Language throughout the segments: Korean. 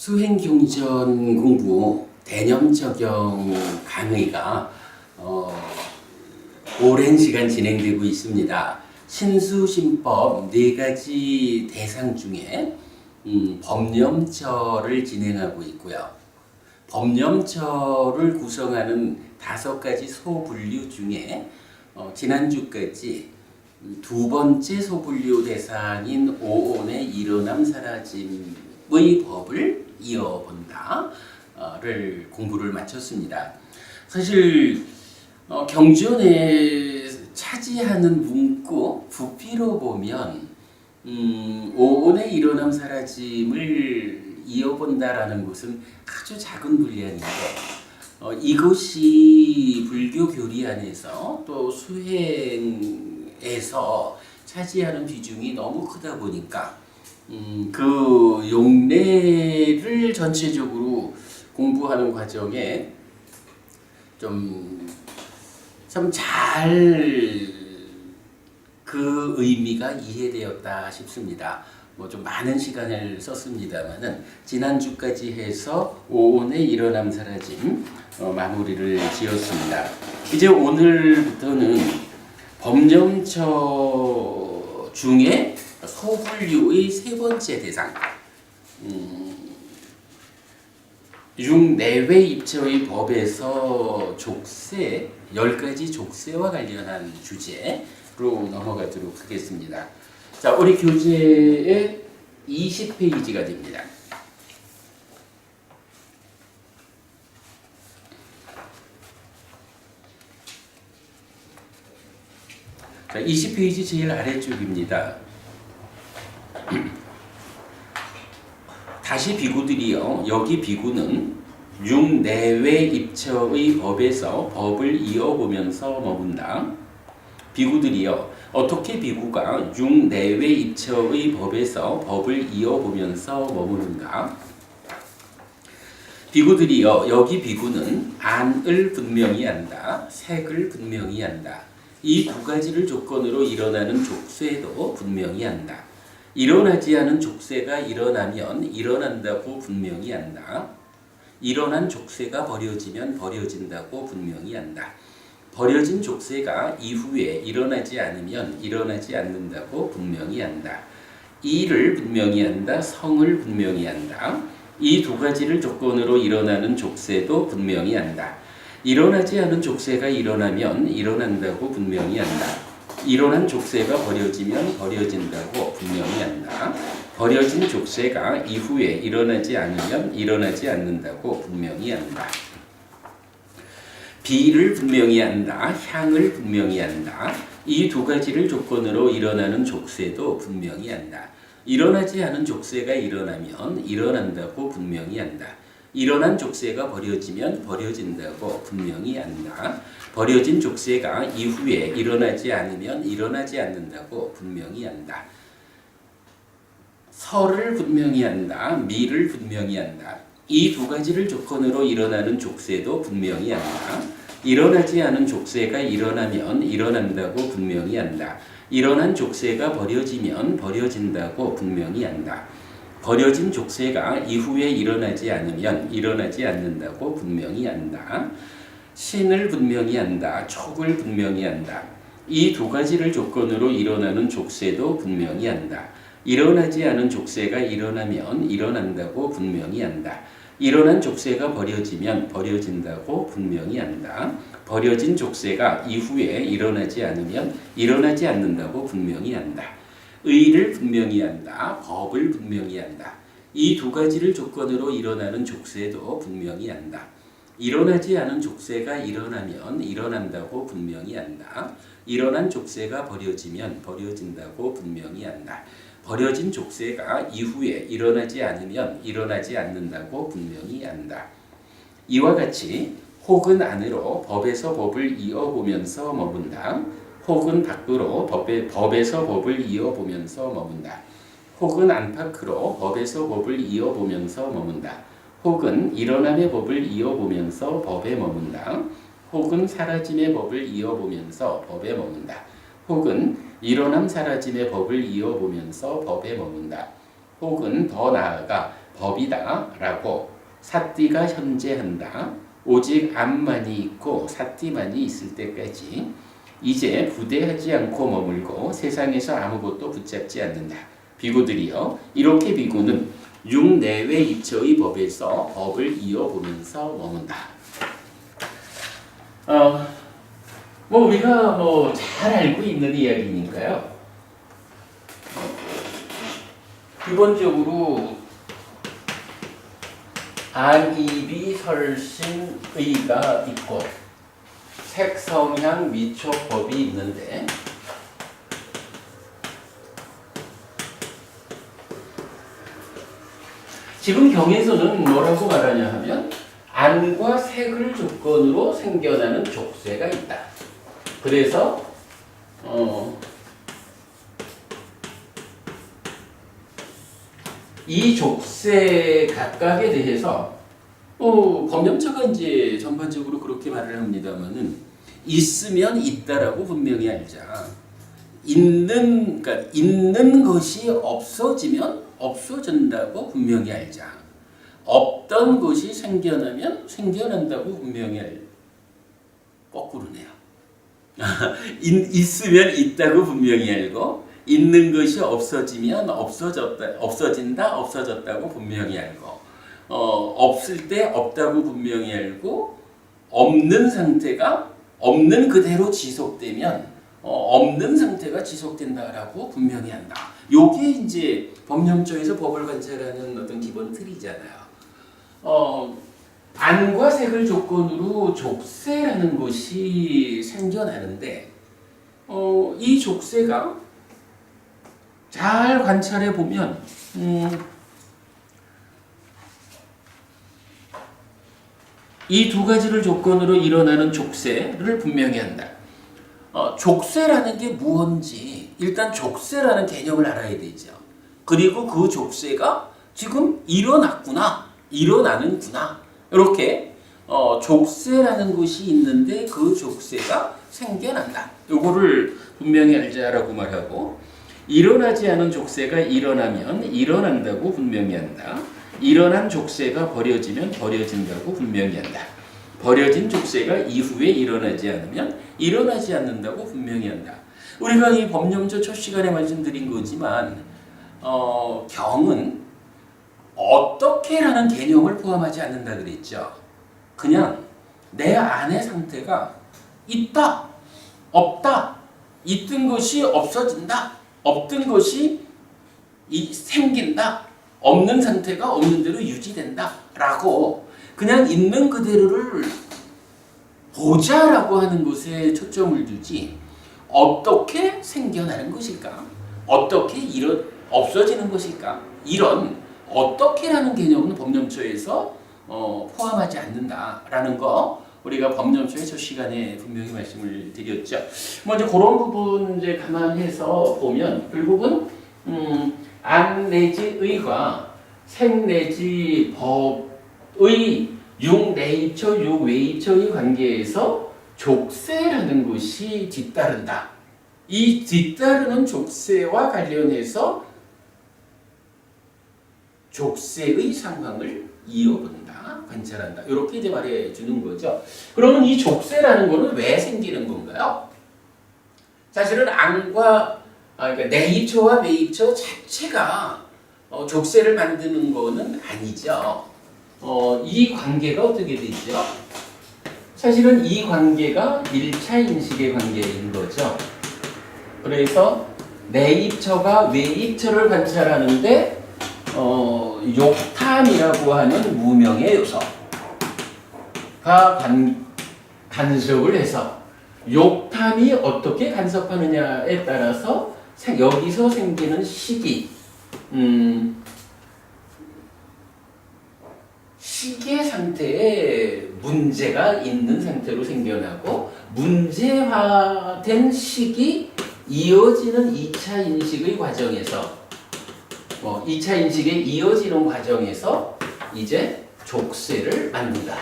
수행경전 공부 대념 적용 강의가 오랜 시간 진행되고 있습니다. 신수신법 4가지 대상 중에 법념처를 진행하고 있고요. 법념처를 구성하는 5가지 소분류 중에 지난주까지 2번째 소분류 대상인 오온의 일어남 사라짐의 법을 이어본다를 공부를 마쳤습니다. 사실 경전에 차지하는 문구 부피로 보면 오온의 일어남 사라짐을 이어본다라는 것은 아주 작은 분량인데 이것이 불교 교리 안에서 또 수행에서 차지하는 비중이 너무 크다 보니까 그 용례를 전체적으로 공부하는 과정에 좀 잘 그 의미가 이해되었다 싶습니다. 좀 많은 시간을 썼습니다만은 지난주까지 해서 오온의 일어남 사라짐 마무리를 지었습니다. 이제 오늘부터는 법념처 중에 소분류의 3번째 대상 육내외 입처의 법에서 족쇄 10가지 족쇄와 관련한 주제로 넘어가도록 하겠습니다. 자, 우리 교재의 20페이지가 됩니다. 자, 20페이지 제일 아래쪽입니다. 다시 비구들이요. 여기 비구는 육내외 입처의 법에서 법을 이어보면서 머문다. 비구들이요. 어떻게 비구가 육내외 입처의 법에서 법을 이어보면서 머무는가? 비구들이요. 여기 비구는 안을 분명히 한다. 색을 분명히 한다. 이 2가지를 조건으로 일어나는 족쇄도 분명히 한다. 일어나지 않은 족쇄가 일어나면 일어난다고 분명히 한다. 일어난 족쇄가 버려지면 버려진다고 분명히 한다. 버려진 족쇄가 이후에 일어나지 않으면 일어나지 않는다고 분명히 한다. 이를 분명히 한다. 성을 분명히 한다. 이 2가지를 조건으로 일어나는 족쇄도 분명히 한다. 일어나지 않은 족쇄가 일어나면 일어난다고 분명히 한다. 일어난 족쇄가 버려지면 버려진다고 분명히 한다. 버려진 족쇄가 이후에 일어나지 않으면 일어나지 않는다고 분명히 한다. 비를 분명히 한다. 향을 분명히 한다. 이 2가지를 조건으로 일어나는 족쇄도 분명히 한다. 일어나지 않은 족쇄가 일어나면 일어난다고 분명히 한다. 일어난 족쇄가 버려지면 버려진다고 분명히 한다. 버려진 족쇄가 이후에 일어나지 않으면 일어나지 않는다고 분명히 한다. 설을 분명히 한다. 미를 분명히 한다. 이 2가지를 조건으로 일어나는 족쇄도 분명히 한다. 일어나지 않은 족쇄가 일어나면 일어난다고 분명히 한다. 일어난 족쇄가 버려지면 버려진다고 분명히 한다. 버려진 족쇄가 이후에 일어나지 않으면 일어나지 않는다고 분명히 한다. 신을 분명히 한다. 촉을 분명히 한다. 이 2가지를 조건으로 일어나는 족쇄도 분명히 한다. 일어나지 않은 족쇄가 일어나면 일어난다고 분명히 한다. 일어난 족쇄가 버려지면 버려진다고 분명히 한다. 버려진 족쇄가 이후에 일어나지 않으면 일어나지 않는다고 분명히 한다. 의를 분명히 한다. 법을 분명히 한다. 이 2가지를 조건으로 일어나는 족쇄도 분명히 한다. 일어나지 않은 족쇄가 일어나면 일어난다고 분명히 한다. 일어난 족쇄가 버려지면 버려진다고 분명히 한다. 버려진 족쇄가 이후에 일어나지 않으면 일어나지 않는다고 분명히 한다. 이와 같이 혹은 안으로 법에서 법을 이어보면서 머문다. 혹은 밖으로 법에서 법을 이어보면서 머문다. 혹은 안팎으로 법에서 법을 이어보면서 머문다. 혹은 일어남의 법을 이어보면서 법에 머문다. 혹은 사라짐의 법을 이어보면서 법에 머문다. 혹은 일어남 사라짐의 법을 이어보면서 법에 머문다. 혹은 더 나아가 법이다라고 사띠가 현재한다. 오직 암만이 있고 사띠만이 있을 때까지 이제 부대하지 않고 머물고 세상에서 아무것도 붙잡지 않는다. 비고들이여 이렇게 비고는 육내외 입처의 법에서 법을 이어보면서 머문다. 뭐 우리가 뭐 잘 알고 있는 이야기니까요. 기본적으로 안입이 설신의가 있고 색성향 미촉법이 있는데 지금 경에서는 뭐라고 말하냐 하면 안과 색을 조건으로 생겨나는 족쇄가 있다. 그래서 이 족쇄 각각에 대해서 법령처가 이제 전반적으로 그렇게 말을 합니다만은 있으면 있다라고 분명히 알자. 그러니까 있는 것이 없어지면 없어진다고 분명히 알자. 없던 것이 생겨나면 생겨난다고 분명히 거꾸로네요. 있으면 있다고 분명히 알고 있는 것이 없어지면 없어졌다고 분명히 알고 없을 때 없다고 분명히 알고 없는 상태가 없는 그대로 지속되면 없는 상태가 지속된다라고 분명히 한다. 요게 이제 법령조에서 법을 관찰하는 어떤 기본 틀이잖아요. 안과 색을 조건으로 족쇄라는 것이 생겨나는데 이 족쇄가 잘 관찰해 보면 이 두 가지를 조건으로 일어나는 족쇄를 분명히 한다. 족쇄라는 게 무언지 일단 족쇄라는 개념을 알아야 되죠. 그리고 그 족쇄가 지금 일어났구나, 일어나는구나. 이렇게 족쇄라는 것이 있는데 그 족쇄가 생겨난다. 요거를 분명히 알자라고 말하고 일어나지 않은 족쇄가 일어나면 일어난다고 분명히 한다. 일어난 족쇄가 버려지면 버려진다고 분명히 한다. 버려진 족쇄가 이후에 일어나지 않으면 일어나지 않는다고 분명히 한다. 우리가 이 법령조 첫 시간에 말씀드린 거지만 경은 어떻게라는 개념을 포함하지 않는다 그랬죠. 그냥 내 안의 상태가 있다, 없다, 있던 것이 없어진다, 없던 것이 생긴다, 없는 상태가 없는 대로 유지된다 라고 그냥 있는 그대로를 보자라고 하는 것에 초점을 두지 어떻게 생겨나는 것일까? 어떻게 없어지는 것일까? 이런 어떻게라는 개념은 법령조에서 포함하지 않는다라는 거 우리가 법령조의 첫 시간에 분명히 말씀을 드렸죠. 먼저 그런 부분 이제 감안해서 보면 결국은 안 내지 의가 생 내지 법의 육내입처 육외입처의 관계에서 족쇄라는 것이 뒤따른다. 이 뒤따르는 족쇄와 관련해서 족쇄의 상황을 이어본다, 관찰한다. 이렇게 이제 말해 주는 거죠. 그러면 이 족쇄라는 거는 왜 생기는 건가요? 사실은 그러니까 내입처와 외입처 자체가 족쇄를 만드는 거는 아니죠. 이 관계가 어떻게 되죠? 사실은 이 관계가 1차 인식의 관계인 거죠. 그래서 내입처가 외입처를 관찰하는데 욕탐이라고 하는 무명의 요소가 간섭을 해서 욕탐이 어떻게 간섭하느냐에 따라서 여기서 생기는 시기, 시기의 상태에 문제가 있는 상태로 생겨나고 문제화된 식이 이어지는 2차 인식의 과정에서 2차 인식에 이어지는 과정에서 이제 족쇄를 만든다.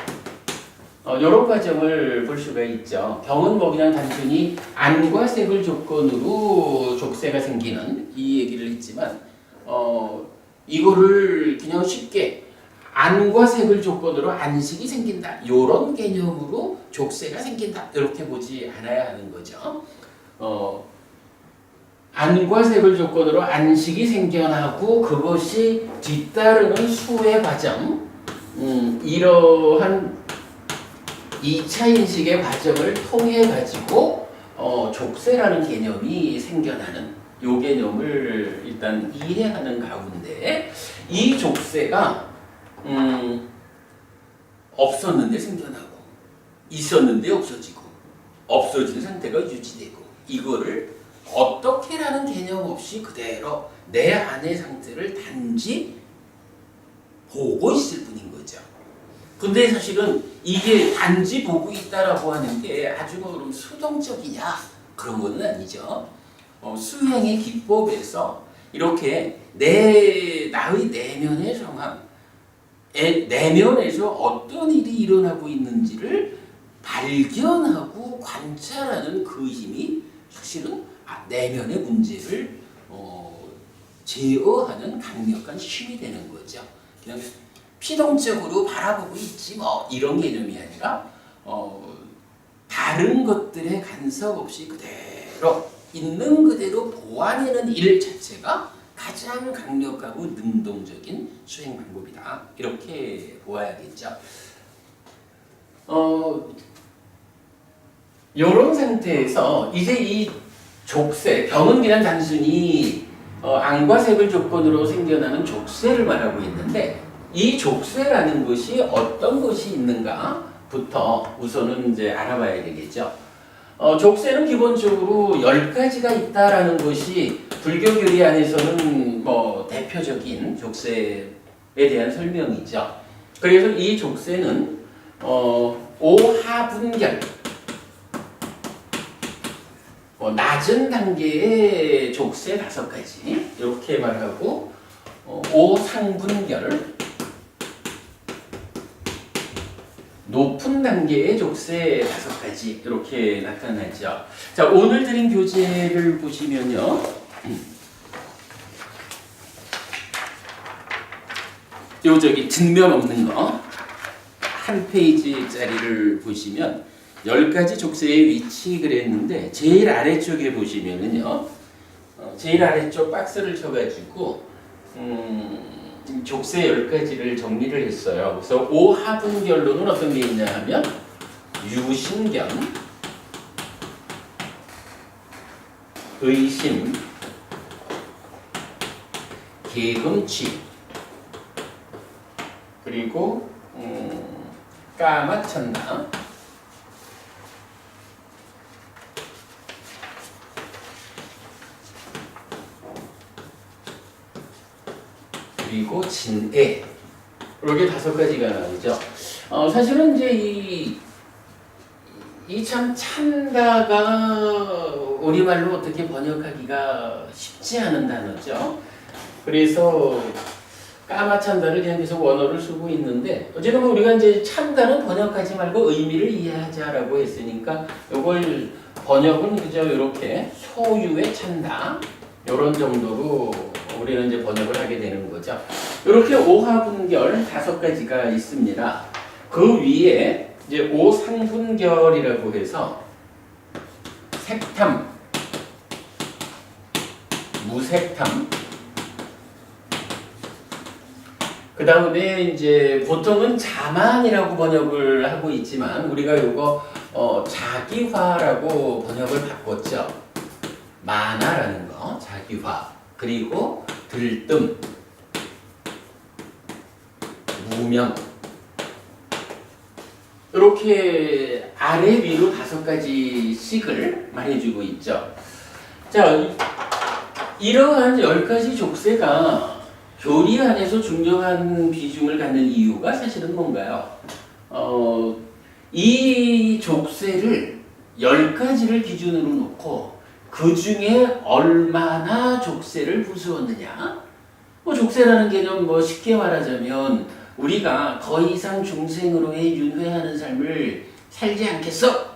이런 과정을 볼 수가 있죠. 경은 그냥 단순히 안과 색을 조건으로 족쇄가 생기는 이 얘기를 했지만 이거를 그냥 쉽게 안과 색을 조건으로 안식이 생긴다. 요런 개념으로 족쇄가 생긴다. 이렇게 보지 않아야 하는 거죠. 안과 색을 조건으로 안식이 생겨나고 그것이 뒤따르는 수의 과정, 이러한 2차 인식의 과정을 통해 가지고 족쇄라는 개념이 생겨나는 요 개념을 일단 이해하는 가운데 이 족쇄가 없었는데 생겨나고 있었는데 없어지고 없어진 상태가 유지되고 이거를 어떻게라는 개념 없이 그대로 내 안의 상태를 단지 보고 있을 뿐인 거죠. 근데 사실은 이게 단지 보고 있다라고 하는 게 아주 그럼 수동적이냐 그런 건 아니죠. 수행의 기법에서 이렇게 나의 내면의 상황, 내면에서 어떤 일이 일어나고 있는지를 발견하고 관찰하는 그 힘이 사실은 내면의 문제를 제어하는 강력한 힘이 되는 거죠. 그냥 피동적으로 바라보고 있지 뭐 이런 개념이 아니라 다른 것들의 간섭 없이 그대로 있는 그대로 보아내는 일 자체가 가장 강력하고 능동적인 수행 방법이다. 이렇게 보아야겠죠. 이런 상태에서 이제 이 족쇄, 병은 그냥 단순히 안과 색을 조건으로 생겨나는 족쇄를 말하고 있는데 이 족쇄라는 것이 어떤 것이 있는가부터 우선은 이제 알아봐야 되겠죠. 족쇄는 기본적으로 10가지가 있다라는 것이 불교 교리 안에서는 뭐 대표적인 족쇄에 대한 설명이죠. 그래서 이 족쇄는 오하분결, 낮은 단계의 족쇄 5가지 이렇게 말하고 오상분결, 높은 단계의 족쇄 5가지 이렇게 나타나죠. 자, 오늘 드린 교재를 보시면요. 저기 뒷면 없는 거 한 페이지짜리를 보시면 10가지 족쇄의 위치 그랬는데 제일 아래쪽에 보시면은요. 제일 아래쪽 박스를 쳐가지고 족쇄 10가지를 정리를 했어요. 그래서 오하분결로는 어떤 게 있냐 하면 유신견, 의심, 계금취, 그리고 까마천나, 그리고 진애, 이렇게 5가지가 나오죠. 사실은 이제 이 참 찬다가 우리말로 어떻게 번역하기가 쉽지 않은 단어죠. 그래서 까마찬다를 그냥 계속 원어를 쓰고 있는데 어쨌든 우리가 이제 찬다는 번역하지 말고 의미를 이해하자라고 했으니까 이걸 번역은 그저 이렇게 소유의 찬다 이런 정도로 우리는 이제 번역을 하게 되는 거죠. 이렇게 오하분결 5가지가 있습니다. 그 위에 이제 오상분결이라고 해서 색탐, 무색탐, 그 다음에 이제 보통은 자만이라고 번역을 하고 있지만 우리가 이거 자기화라고 번역을 바꿨죠. 만화라는 거, 자기화. 그리고 들뜸, 무명. 이렇게 아래 위로 5가지씩을 말해주고 있죠. 자, 이러한 10가지 족쇄가 교리 안에서 중요한 비중을 갖는 이유가 사실은 뭔가요? 이 족쇄를 10가지를 기준으로 놓고 그 중에 얼마나 족쇄를 부수었느냐? 족쇄라는 개념 쉽게 말하자면 우리가 더 이상 중생으로의 윤회하는 삶을 살지 않겠어?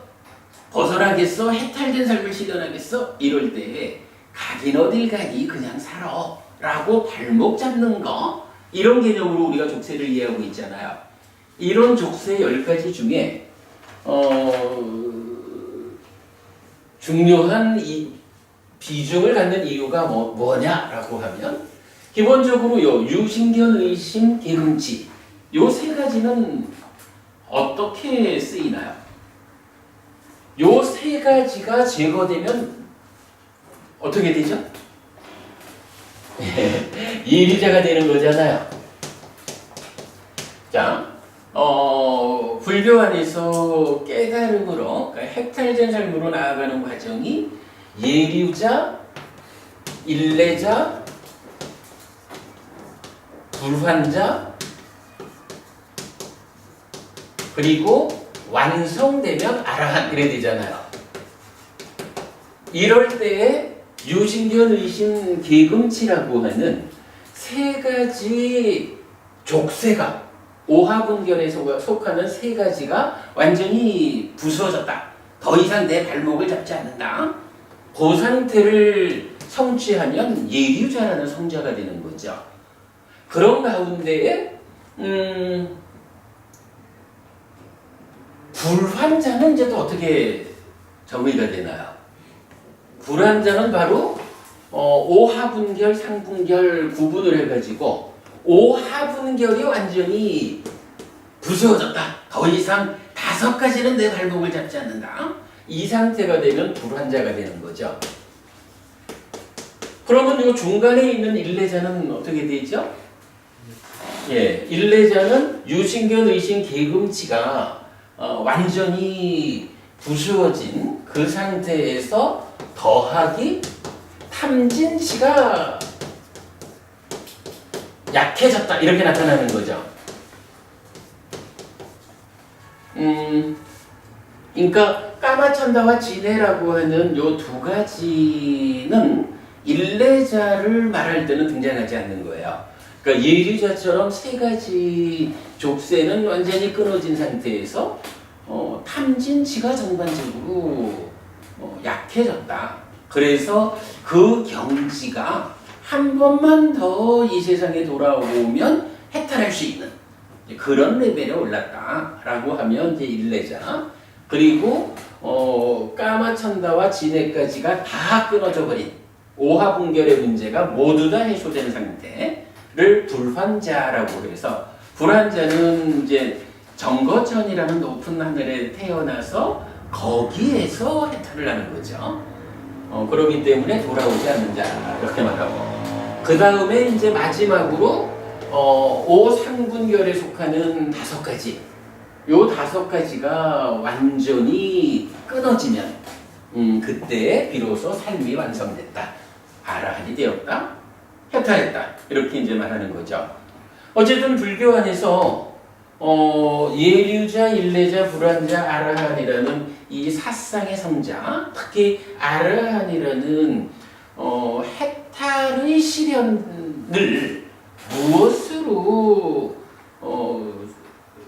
벗어나겠어? 해탈된 삶을 실현하겠어? 이럴 때에 가긴 어딜 가니 그냥 살아. 라고 발목 잡는 거, 이런 개념으로 우리가 족쇄를 이해하고 있잖아요. 이런 족쇄 10가지 중에 중요한 이 비중을 갖는 이유가 뭐냐라고 하면 기본적으로 유신견, 의심, 개금치 요 세 가지는 어떻게 쓰이나요? 요 세 가지가 제거되면 어떻게 되죠? 예리자가 되는 거잖아요. 자, 불교 안에서 깨달음으로, 그러니까 해탈된 삶으로 나아가는 과정이 예류자, 일례자, 불환자, 그리고 완성되면 아라한 이래 되잖아요. 이럴 때에 유신견, 의심, 개금치라고 하는 세 가지 족쇄가 오하분결에 속하는 세 가지가 완전히 부서졌다. 더 이상 내 발목을 잡지 않는다. 그 상태를 성취하면 예류자라는 성자가 되는 거죠. 그런 가운데에 불환자는 이제 또 어떻게 정의가 되나요? 불환자는 바로 오하분결, 상분결 구분을 해가지고 오하분결이 완전히 부서졌다. 더 이상 5가지는 내 발목을 잡지 않는다. 이 상태가 되면 불환자가 되는 거죠. 그러면 이 중간에 있는 일례자는 어떻게 되죠? 예, 일례자는 유신견, 의심, 개금치가 완전히 부수어진 그 상태에서 더하기 탐진치가 약해졌다 이렇게 나타나는 거죠. 그러니까 까마천다와 진해라고 하는 요 두 가지는 일례자를 말할 때는 등장하지 않는 거예요. 그러니까 예류자처럼 세 가지 족쇄는 완전히 끊어진 상태에서 탐진치가 전반적으로 약해졌다. 그래서 그 경지가 한 번만 더 이 세상에 돌아오면 해탈할 수 있는 그런 레벨에 올랐다라고 하면 이제 일례자. 그리고 까마천다와 진해까지가 다 끊어져 버린 오하분결의 문제가 모두 다 해소된 상태를 불환자라고 해서, 불환자는 이제 정거천이라는 높은 하늘에 태어나서 거기에서 해탈을 하는 거죠. 그렇기 때문에 돌아오지 않는 자 이렇게 말하고, 그 다음에 이제 마지막으로 오상분결에 속하는 5가지, 요 5가지가 완전히 끊어지면 그때 비로소 삶이 완성됐다, 아라한이 되었다, 해탈했다 이렇게 이제 말하는 거죠. 어쨌든 불교 안에서 예류자, 일례자, 불환자, 아라한이라는 이 사상의 성자, 특히 아라한이라는 해탈의 실현을 무엇으로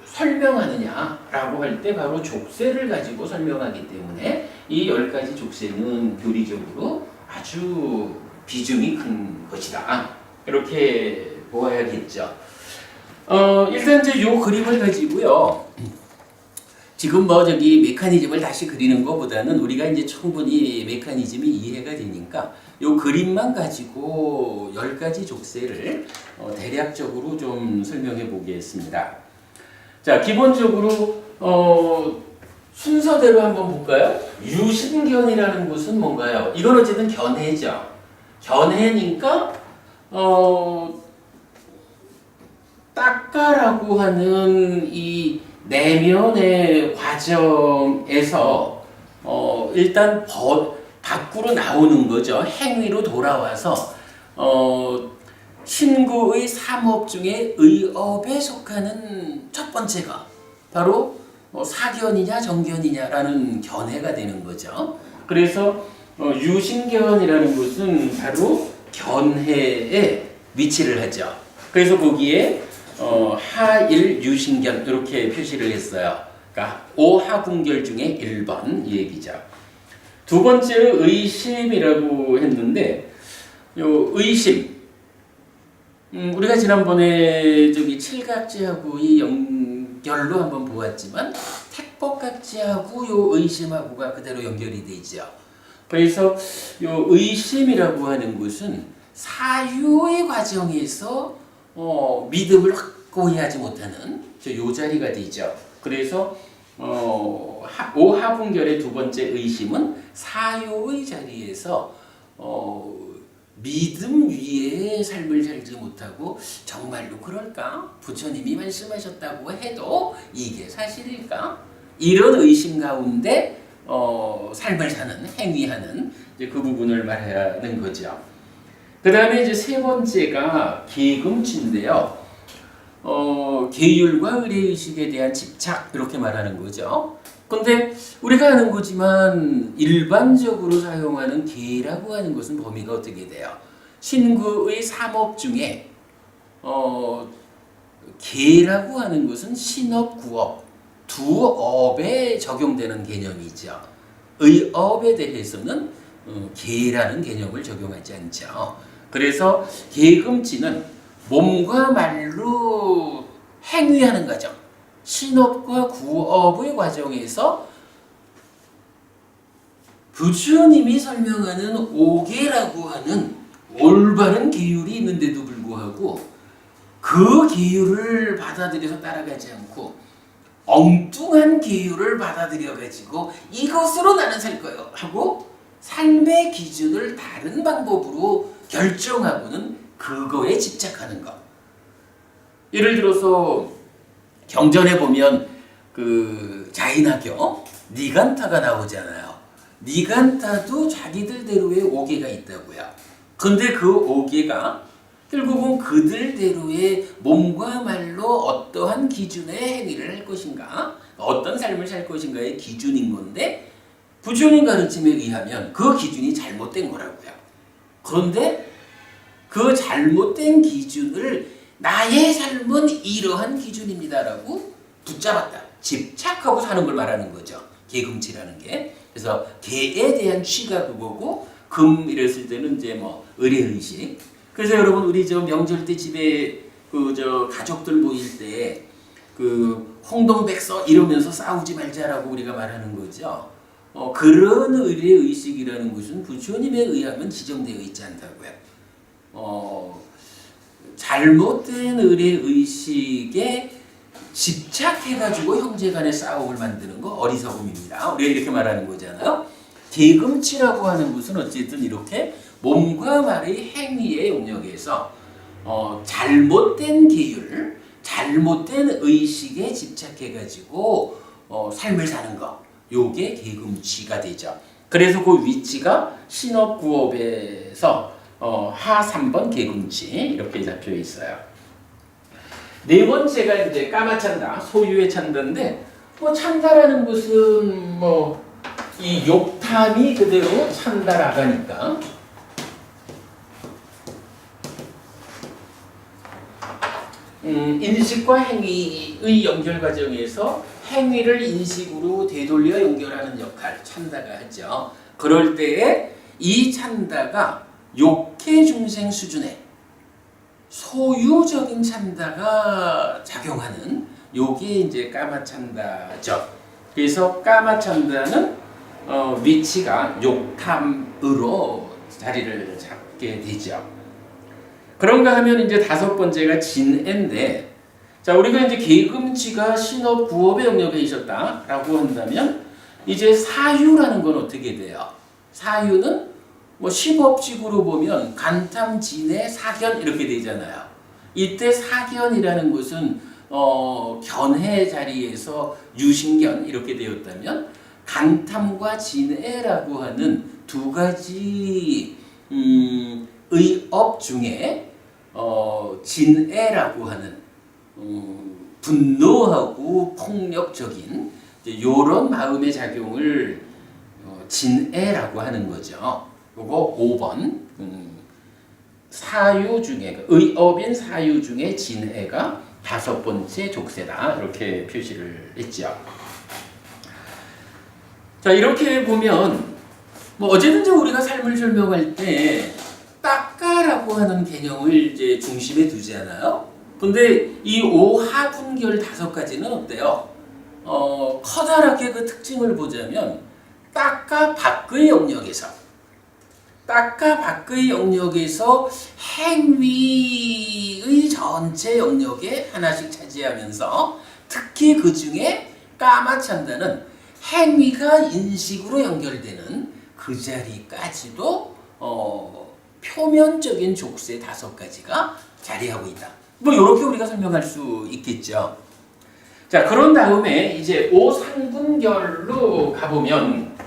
설명하느냐라고 할 때 바로 족쇄를 가지고 설명하기 때문에 이 10가지 족쇄는 교리적으로 아주 비중이 큰 것이다. 이렇게 보아야겠죠. 일단 이제 요 그림을 가지고요. 지금 메커니즘을 다시 그리는 것보다는 우리가 이제 충분히 메커니즘이 이해가 되니까 요 그림만 가지고 10가지 족쇄를 대략적으로 좀 설명해 보겠습니다. 자, 기본적으로 순서대로 한번 볼까요? 유신견이라는 것은 뭔가요? 이건 어쨌든 견해죠. 견해니까 딱가라고 하는 이 내면의 과정에서 일단 밖으로 나오는 거죠. 행위로 돌아와서 신구의 삼업 중에 의업에 속하는 첫 번째가 바로 사견이냐 정견이냐라는 견해가 되는 거죠. 그래서 유신견이라는 것은 바로 견해에 위치를 하죠. 그래서 거기에 하일 유신견 이렇게 표시를 했어요. 그러니까 오하분결 중에 1번 이 얘기죠. 두 번째로 의심이라고 했는데 요 의심, 우리가 지난번에 저기 칠각지하고의 연결로 한번 보았지만 택법각지하고 요 의심하고가 그대로 연결이 되죠. 그래서 요 의심이라고 하는 것은 사유의 과정에서 믿음을 확고히 하지 못하는 요 자리가 되죠. 그래서 오하분결의 두 번째 의심은 사유의 자리에서 믿음 위에 삶을 살지 못하고 정말로 그럴까? 부처님이 말씀하셨다고 해도 이게 사실일까? 이런 의심 가운데 삶을 사는, 행위하는 이제 그 부분을 말하는 거죠. 그 다음에 이제 세 번째가 계금치인데요. 계율과 의례의식에 대한 집착 이렇게 말하는 거죠. 근데 우리가 아는 거지만 일반적으로 사용하는 계라고 하는 것은 범위가 어떻게 돼요? 신구의 삼업 중에 계라고 하는 것은 신업, 구업 두 업에 적용되는 개념이죠. 의업에 대해서는 계라는 개념을 적용하지 않죠. 그래서 계금치는 몸과 말로 행위하는 과정, 신업과 구업의 과정에서 부처님이 설명하는 오계라고 하는 올바른 계율이 있는데도 불구하고 그 계율을 받아들여서 따라가지 않고 엉뚱한 계율을 받아들여가지고 이것으로 나는 살 거예요 하고 삶의 기준을 다른 방법으로 결정하고는 그거에 집착하는 것. 예를 들어서 경전에 보면 그 자인하교 니간타가 나오잖아요. 니간타도 자기들대로의 오계가 있다고요. 근데 그 오계가 결국은 그들대로의 몸과 말로 어떠한 기준의 행위를 할 것인가, 어떤 삶을 살 것인가의 기준인 건데 부처님 가르침에 의하면 그 기준이 잘못된 거라고요. 그런데 그 잘못된 기준을 나의 삶은 이러한 기준입니다라고 붙잡았다. 집착하고 사는 걸 말하는 거죠. 계금치라는 게. 그래서 계에 대한 취가 그거고 금 이랬을 때는 이제 뭐 의례의식. 그래서 여러분 우리 저 명절 때 집에 그 저 가족들 모일 때 그 홍동백서 이러면서 싸우지 말자라고 우리가 말하는 거죠. 그런 의례의식이라는 것은 부처님에 의하면 지정되어 있지 않다고요. 잘못된 의례의식에 집착해가지고 형제간의 싸움을 만드는 거 어리석음입니다. 우리가 이렇게 말하는 거잖아요. 계금치라고 하는 것은 어쨌든 이렇게 몸과 말의 행위의 영역에서 잘못된 계율, 잘못된 의식에 집착해가지고 삶을 사는 거, 요게 계금치가 되죠. 그래서 그 위치가 신업구업에서 하 3번 계금치 이렇게 잡혀 있어요. 네 번째가 이제 까마찬다, 소유의 찬다인데 뭐 찬다라는 것은 뭐 이 욕탐이 그대로 찬다라가니까 인식과 행위의 연결 과정에서 행위를 인식으로 되돌려 연결하는 역할 찬다가 하죠. 그럴 때에 이 찬다가 욕해 중생 수준의 소유적인 찬다가 작용하는 요게 이제 까마찬다죠. 그래서 까마찬다는 위치가 욕탐으로 자리를 잡게 되죠. 그런가 하면 이제 다섯 번째가 진애인데, 자 우리가 이제 계금치가 신업 구업의 영역에 있었다라고 한다면 이제 사유라는 건 어떻게 돼요? 사유는 뭐 시법칙으로 보면 간탐, 진애, 사견 이렇게 되잖아요. 이때 사견이라는 것은 견해 자리에서 유신견 이렇게 되었다면 간탐과 진애라고 하는 두 가지 의업 중에 진애라고 하는 분노하고 폭력적인 이런 마음의 작용을 진애라고 하는 거죠. 요거 5번 사유 중에 의업인 사유 중에 진애가 다섯 번째 족쇄다 이렇게 표시를 했죠. 자 이렇게 보면 뭐 어제든지 우리가 삶을 설명할 때 닦아 커다라고 하는 개념을 이제 중심에 두잖아요. 근데 이 오하분결 5가지는 어때요? 커다랗게 그 특징을 보자면 딱과 밖의 영역에서 행위의 전체 영역에 하나씩 차지하면서 특히 그 중에 까마찬다는 행위가 인식으로 연결되는 그 자리까지도 표면적인 족쇄 5가지가 자리하고 있다. 뭐 이렇게 우리가 설명할 수 있겠죠. 자, 그런 다음에 이제 오상분결로 가보면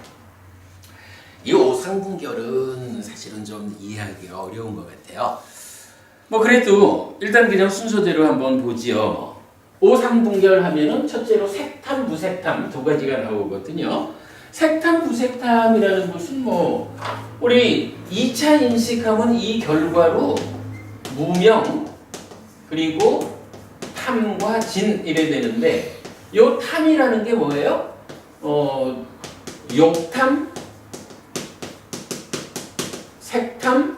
이 오상분결은 사실은 좀 이해하기가 어려운 것 같아요. 뭐 그래도 일단 그냥 순서대로 한번 보지요. 오상분결 하면은 첫째로 색탐, 무색탐 2가지가 나오거든요. 색탐, 무색탐이라는 것은 뭐 우리 2차 인식하면 이 결과로 무명 그리고 탐과 진 이래 되는데 요 탐이라는 게 뭐예요? 욕탐, 색탐,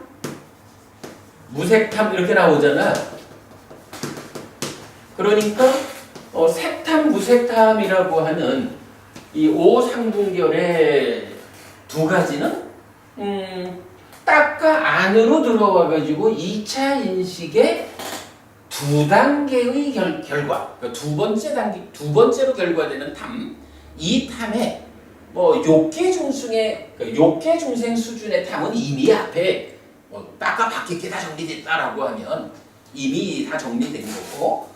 무색탐 이렇게 나오잖아. 그러니까 색탐, 무색탐이라고 하는 이 오상분결의 2가지는 딱과 안으로 들어와 가지고 2차 인식의 2단계의 결과, 그러니까 두 번째로 결과되는 탐, 이 탐에 욕계 중생 수준의 탐은 이미 앞에 딱과 밖에 다 정리됐다라고 하면 이미 다 정리된 거고,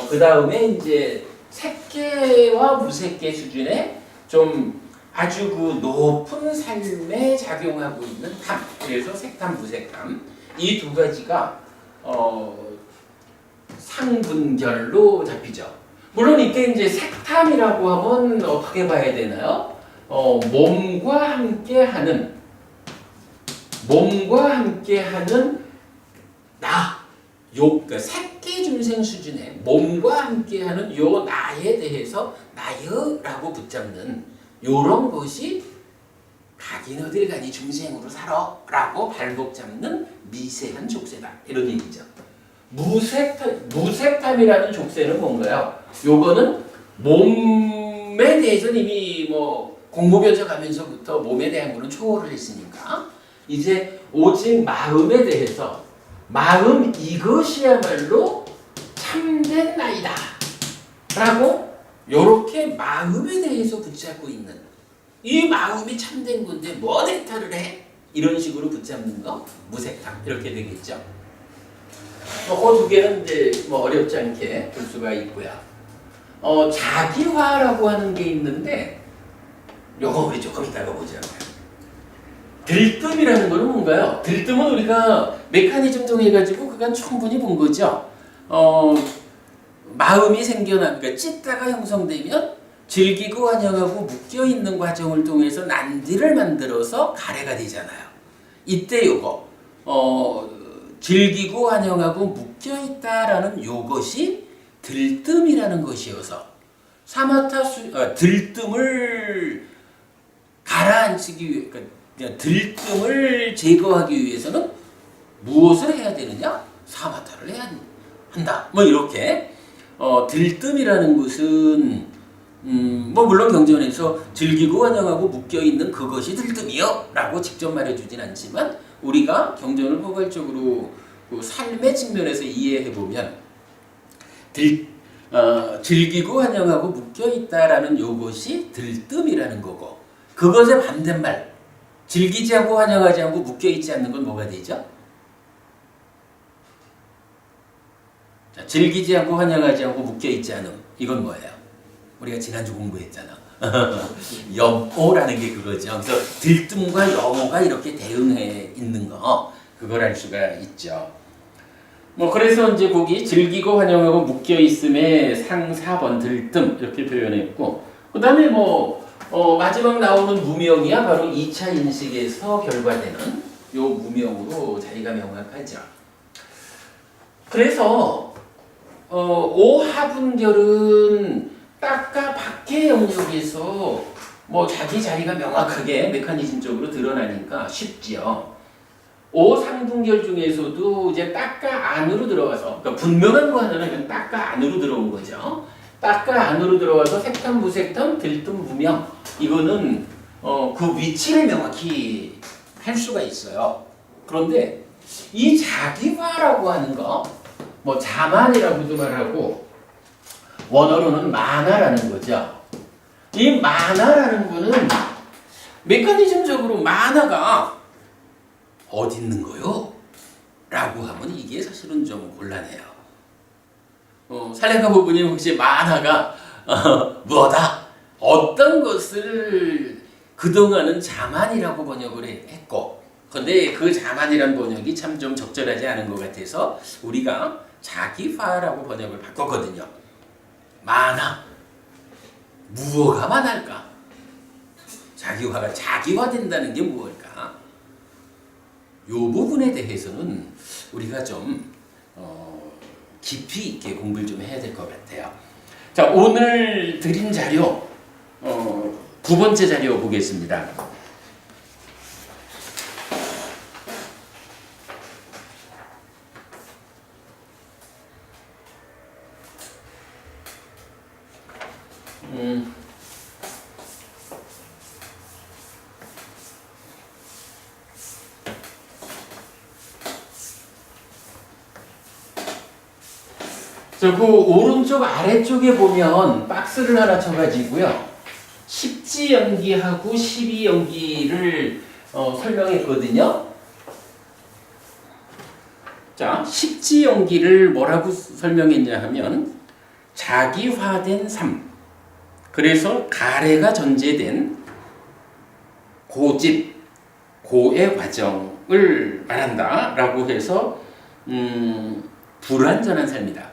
그 다음에 이제 색계와 무색계 수준의 좀 아주 그 높은 삶에 작용하고 있는 탐, 그래서 색탐, 무색탐 이 2가지가 상분결로 잡히죠. 물론 이때 이제 색탐이라고 하면 어떻게 봐야 되나요? 몸과 함께하는 나, 그러니까 색계 중생 수준의 몸과 함께하는 요 나에 대해서 나여라고 붙잡는 요런 것이 가긴 어딜 가니 중생으로 살아라고 발목 잡는 미세한 족쇄다 이런 얘기죠. 무색탐이라는 족쇄는 뭔가요? 요거는 몸에 대해서는 이미 뭐 공모변적 하면서부터 몸에 대한 거는 초월을 했으니까 이제 오직 마음에 대해서 마음 이것이야말로 참된 나이다 라고 요렇게 마음에 대해서 붙잡고 있는 이 마음이 참된 건데 뭔 행탈을 해? 이런 식으로 붙잡는 거 무색탐 이렇게 되겠죠. 그 2개는 이제 뭐 어렵지 않게 볼 수가 있고요. 자기화라고 하는 게 있는데 요거 우리 조금 이따가 보죠. 들뜸이라는 거는 뭔가요? 들뜸은 우리가 메커니즘 통해 가지고 그간 충분히 본 거죠. 마음이 그러니까 찢다가 형성되면 즐기고 환영하고 묶여있는 과정을 통해서 난디를 만들어서 가래가 되잖아요. 이때 요거 즐기고 환영하고 묶여있다라는 요것이 들뜸이라는 것이어서 들뜸을 가라앉히기 위해 그러니까 들뜸을 제거하기 위해서는 무엇을 해야 되느냐? 사마타를 해야 한다. 뭐 이렇게 들뜸이라는 것은 뭐 물론 경전에서 즐기고 환영하고 묶여있는 그것이 들뜸이요 라고 직접 말해주진 않지만 우리가 경전을 포괄적으로 그 삶의 측면에서 이해해보면 즐기고 환영하고 묶여있다라는 요것이 들뜸이라는 거고 그것의 반대말 즐기지 않고 환영하지 않고 묶여있지 않는 건 뭐가 되죠? 자, 즐기지 않고 환영하지 않고 묶여있지 않음 이건 뭐예요? 우리가 지난주 공부했잖아. 염오라는 게 그거죠. 그래서 들뜸과 염오가 이렇게 대응해 있는 거 그걸 알 수가 있죠. 뭐 그래서 이제 거기 즐기고 환영하고 묶여 있음에 상 4번 들뜸 이렇게 표현했고 그 다음에 마지막 나오는 무명이야 바로 2차 인식에서 결과되는 요 무명으로 자리가 명확하죠. 그래서 오하분결은 딱과 밖의 영역에서 자기 자리가 명확하게 메커니즘적으로 드러나니까 쉽지요. 오상등결 중에서도 이제 딱가 안으로 들어가서, 그러니까 분명한 거 하나는 그냥 딱가 안으로 들어온 거죠. 딱가 안으로 들어와서 색탐, 무색탐, 들뜸, 무명. 이거는 그 위치를 명확히 할 수가 있어요. 그런데 이 자기화라고 하는 거, 뭐 자만이라고도 말하고 원어로는 만화라는 거죠. 이 만화라는 거는 메커니즘적으로 만화가 어디 있는 거요? 라고 하면 이게 사실은 좀 곤란해요. 살레카 부부님 혹시 만화가 뭐다? 어떤 것을 그동안은 자만이라고 번역을 했고, 근데 그 자만이란 번역이 참 좀 적절하지 않은 것 같아서 우리가 자기화라고 번역을 바꿨거든요. 만화. 무엇가 만할까? 자기화가 자기화된다는 게 무엇일까? 요 부분에 대해서는 우리가 좀 깊이 있게 공부를 좀 해야 될 것 같아요. 자, 오늘 드린 자료 두 번째 자료 보겠습니다. 그 오른쪽 아래쪽에 보면 박스를 하나 쳐가지고요. 10지연기하고 12연기를 설명했거든요. 자, 10지연기를 뭐라고 설명했냐 하면 자기화된 삶. 그래서 가래가 전제된 고집, 고의 과정을 말한다라고 해서 불완전한 삶이다.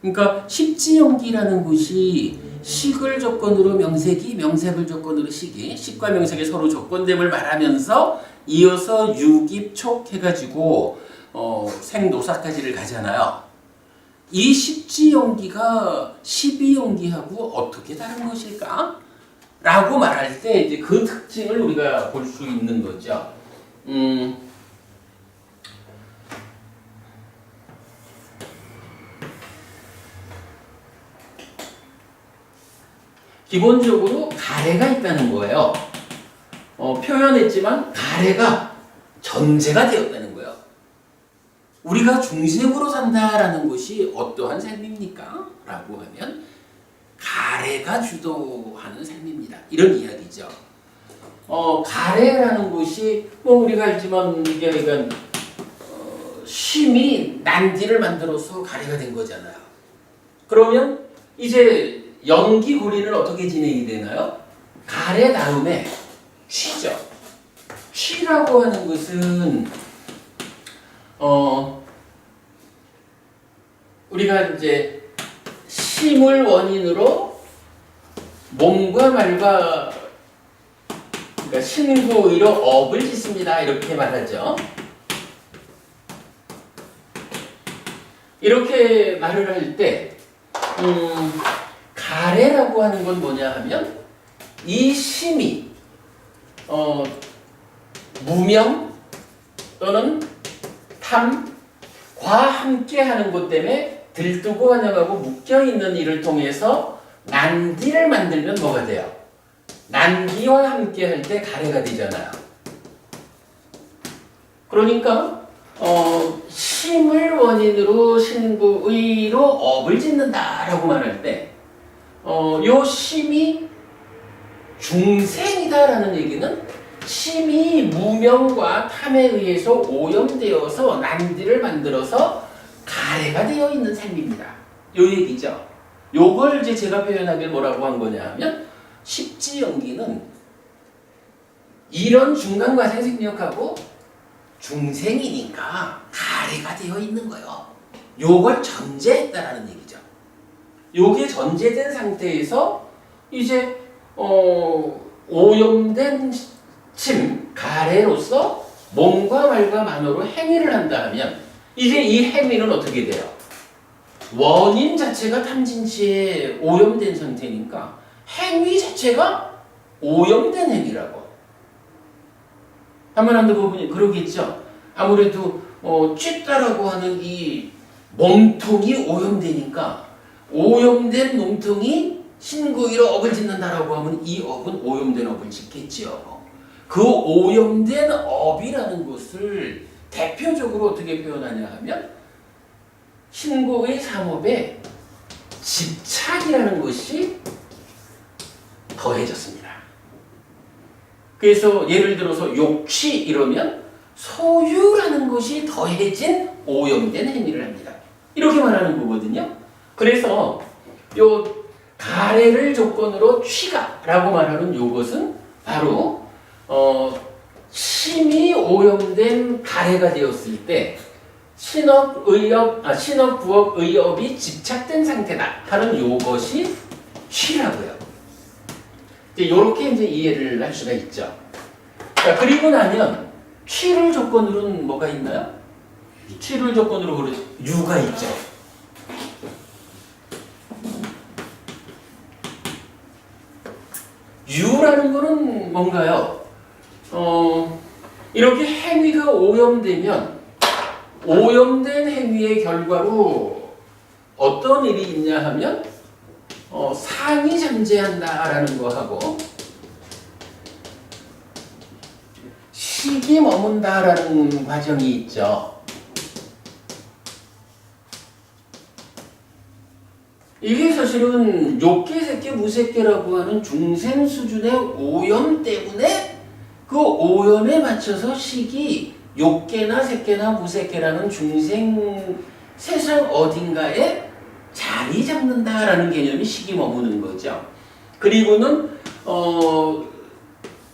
그러니까 십지연기라는 것이 식을 조건으로 명색이, 명색을 조건으로 식이, 식과 명색의 서로 조건됨을 말하면서 이어서 유깁, 촉 해가지고 생노사까지를 가잖아요. 이 십지연기가 십이연기하고 어떻게 다른 것일까? 라고 말할 때 이제 그 특징을 우리가 볼 수 있는 거죠. 기본적으로 가래가 있다는 거예요. 표현했지만 가래가 전제가 되었다는 거예요. 우리가 중생으로 산다라는 것이 어떠한 삶입니까? 라고 하면 가래가 주도하는 삶입니다. 이런 이야기죠. 가래라는 것이 뭐 우리가 알지만 이게 그러니까 쉼이 난디를 만들어서 가래가 된 거잖아요. 그러면 이제 연기 고리는 어떻게 진행이 되나요? 가래 다음에 취죠. 취라고 하는 것은 우리가 이제 심을 원인으로 몸과 말과 그러니까 신구의로 업을 짓습니다. 이렇게 말하죠. 이렇게 말을 할 때 가래라고 하는 건 뭐냐 하면 이 심이 무명 또는 탐과 함께 하는 것 때문에 들뜨고 환영하고 묶여있는 이를 통해서 난디를 만들면 뭐가 돼요? 난기와 함께 할 때 가래가 되잖아요. 그러니까 심을 원인으로 신구의로 업을 짓는다라고 말할 때 요 심이 중생이다라는 얘기는 심이 무명과 탐에 의해서 오염되어서 난디를 만들어서 가래가 되어 있는 삶입니다. 요 얘기죠. 요걸 이제 제가 표현하길 뭐라고 한 거냐 하면 십지연기는 이런 중간 과정 생략하고 중생이니까 가래가 되어 있는 거예요. 요걸 전제했다라는 얘기죠. 요게 전제된 상태에서 이제 오염된 침, 가래로서 몸과 말과 만으로 행위를 한다 하면 이제 이 행위는 어떻게 돼요? 원인 자체가 탐진치에 오염된 상태니까 행위 자체가 오염된 행위라고. 한번 한두 부분이 그러겠죠. 아무래도 찢다라고 하는 이 몸통이 오염되니까 오염된 몸통이 신구이로 업을 짓는다라고 하면 이 업은 오염된 업을 짓겠지요. 그 오염된 업이라는 것을 대표적으로 어떻게 표현하냐 하면 신구의 삼업에 집착이라는 것이 더해졌습니다. 그래서 예를 들어서 욕취 이러면 소유라는 것이 더해진 오염된 행위를 합니다. 이렇게 말하는 거거든요. 그래서 요 가래를 조건으로 취가라고 말하는 요것은 바로 심이 오염된 가래가 되었을 때 신업, 부업, 의업이 집착된 상태다 하는 요것이 취라고요. 이렇게 이제 이해를 할 수가 있죠. 자, 그리고 나면 취를 조건으로는 뭐가 있나요? 취를 조건으로 유가 있죠. 유라는 거는 뭔가요? 이렇게 행위가 오염되면 오염된 행위의 결과로 어떤 일이 있냐 하면 상이 잠재한다라는 거하고 식이 머문다라는 과정이 있죠. 이게 사실은 욕계, 색계, 무색계라고 하는 중생 수준의 오염 때문에 그 오염에 맞춰서 식이 욕계나 색계나 무색계라는 중생 세상 어딘가에 자리 잡는다라는 개념이 식이 머무는 거죠. 그리고는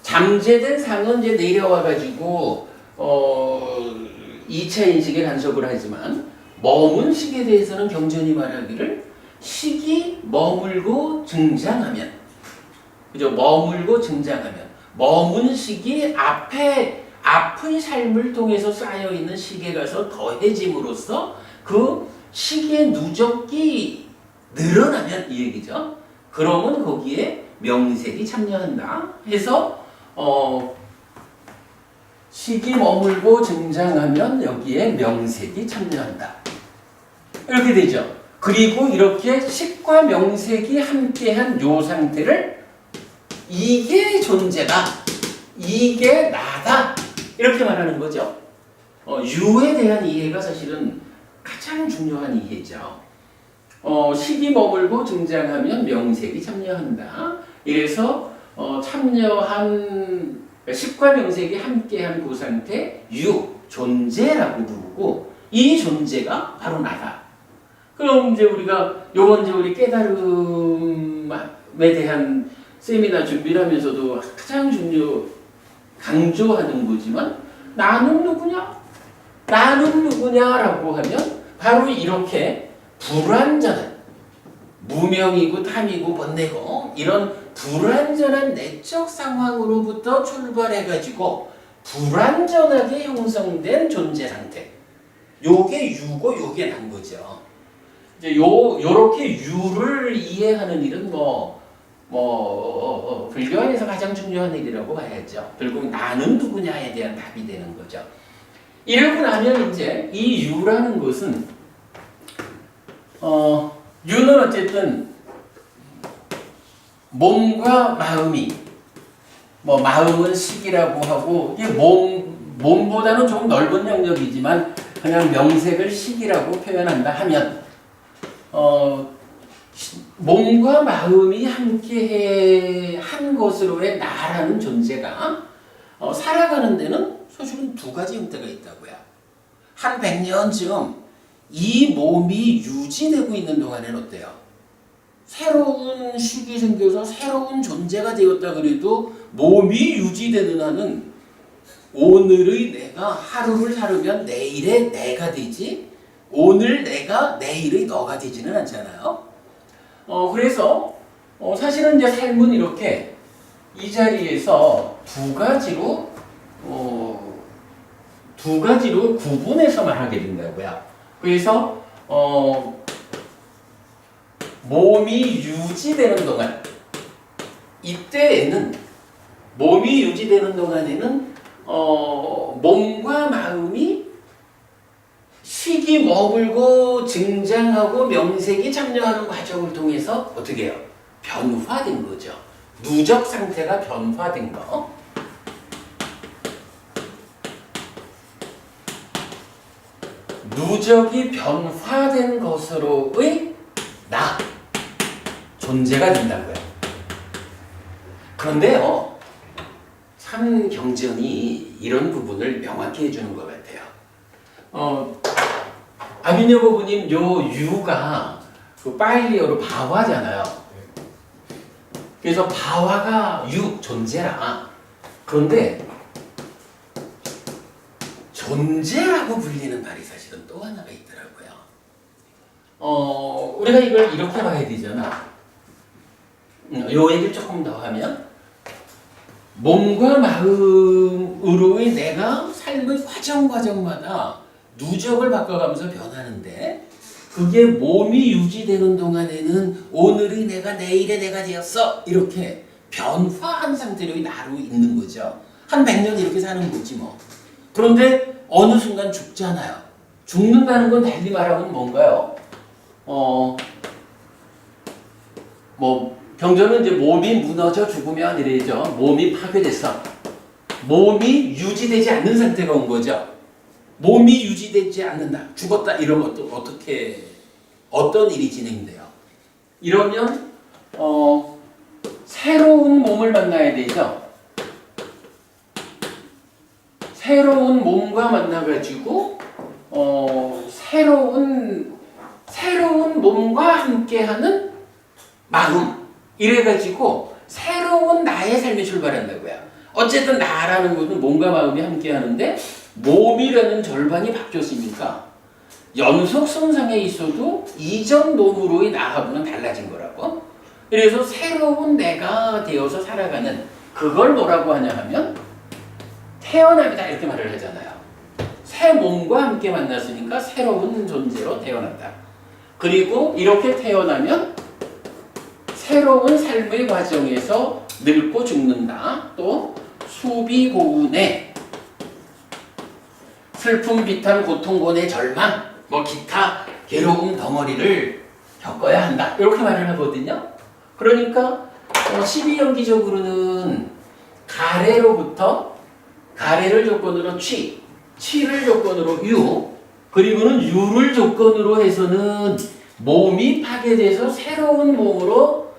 잠재된 상은 이제 내려와 가지고 2차 인식에 간섭을 하지만 머문 식에 대해서는 경전이 말하기를 식이 머물고 증장하면, 그죠? 머물고 증장하면 머문 식이 앞의 삶을 통해서 쌓여 있는 식에 가서 더해짐으로써 그 식의 누적이 늘어나면 이 얘기죠. 그러면 거기에 명색이 참여한다 해서 식이 머물고 증장하면 여기에 명색이 참여한다. 이렇게 되죠. 그리고 이렇게 식과 명색이 함께한 요 상태를 이게 존재다, 이게 나다 이렇게 말하는 거죠. 유에 대한 이해가 사실은 가장 중요한 이해죠. 식이 머물고 증장하면 명색이 참여한다. 이래서 참여한 식과 명색이 함께한 그 상태 유, 존재라고 부르고 이 존재가 바로 나다. 그럼 이제 우리가 요번 이제 우리 깨달음에 대한 세미나 준비를 하면서도 가장 강조하는 거지만 나는 누구냐? 나는 누구냐라고 하면 바로 이렇게 불완전한 무명이고 탐이고 번뇌고 이런 불완전한 내적 상황으로부터 출발해가지고 불완전하게 형성된 존재 상태. 요게 유고 요게 난 거죠. 이제 요렇게 유를 이해하는 일은 불교 안에서 가장 중요한 일이라고 봐야죠. 결국 나는 누구냐에 대한 답이 되는 거죠. 이러고 나면 이제 이 유라는 것은 유는 어쨌든 몸과 마음이 마음은 식이라고 하고 이게 몸보다는 조금 넓은 영역이지만 그냥 명색을 식이라고 표현한다 하면 몸과 마음이 함께 한 것으로의 나라는 존재가 살아가는 데는 사실은 두 가지 형태가 있다고요. 한 100년쯤 이 몸이 유지되고 있는 동안에는 어때요? 새로운 식이 생겨서 새로운 존재가 되었다 그래도 몸이 유지되는 한은 오늘의 내가 하루를 살으면 내일의 내가 되지 오늘 내가 내일의 너가 되지는 않잖아요. 그래서 사실은 이제 삶은 이렇게 이 자리에서 두 가지로 구분해서 말하게 된다고요. 그래서 몸이 유지되는 동안 이때에는 몸이 유지되는 동안에는 몸과 마음이 식이 머물고 증장하고 명색이 참여하는 과정을 통해서 어떻게 해요? 변화된 거죠. 누적 상태가 변화된 거. 누적이 변화된 것으로의 나, 존재가 된다고요. 그런데요, 참 경전이 이런 부분을 명확히 해주는 것 같아요. 아미녀 부부님, 요 유가 그 파일리어로 바화잖아요. 그래서 바화가 유, 존재라. 그런데 존재라고 불리는 말이 사실은 또 하나가 있더라고요. 우리가 이걸 이렇게 봐야 되잖아. 요 얘기를 조금 더 하면, 몸과 마음으로의 내가 삶의 과정마다 누적을 바꿔가면서 변하는데, 그게 몸이 유지되는 동안에는 오늘의 내가 내일의 내가 되었어, 이렇게 변화한 상태로 나로 있는 거죠. 한 100년 이렇게 사는 거지 뭐. 그런데 어느 순간 죽잖아요. 죽는다는 건 달리 말하면 뭔가요? 병전은 이제 몸이 무너져 죽으면 이래죠. 몸이 파괴됐어. 몸이 유지되지 않는 상태가 온 거죠. 몸이 유지되지 않는다. 죽었다. 이런 것도 어떤 일이 진행돼요? 이러면 새로운 몸을 만나야 되죠. 새로운 몸과 만나가지고 새로운 몸과 함께하는 마음, 이래가지고 새로운 나의 삶이 출발한다고요. 어쨌든 나라는 것은 몸과 마음이 함께하는데 몸이라는 절반이 바뀌었으니까 연속 손상에 있어도 이전 몸으로의 나하고는 달라진 거라고. 그래서 새로운 내가 되어서 살아가는, 그걸 뭐라고 하냐 하면 태어남이다, 이렇게 말을 하잖아요. 새 몸과 함께 만났으니까 새로운 존재로 태어난다. 그리고 이렇게 태어나면 새로운 삶의 과정에서 늙고 죽는다. 또 수비 고운의 슬픔, 비탄, 고통, 고뇌, 절망, 기타 괴로움 덩어리를 겪어야 한다. 이렇게 말을 하거든요. 그러니까 12연기적으로는 가래를 조건으로 치를 조건으로 유, 그리고는 유를 조건으로 해서는 몸이 파괴돼서 새로운 몸으로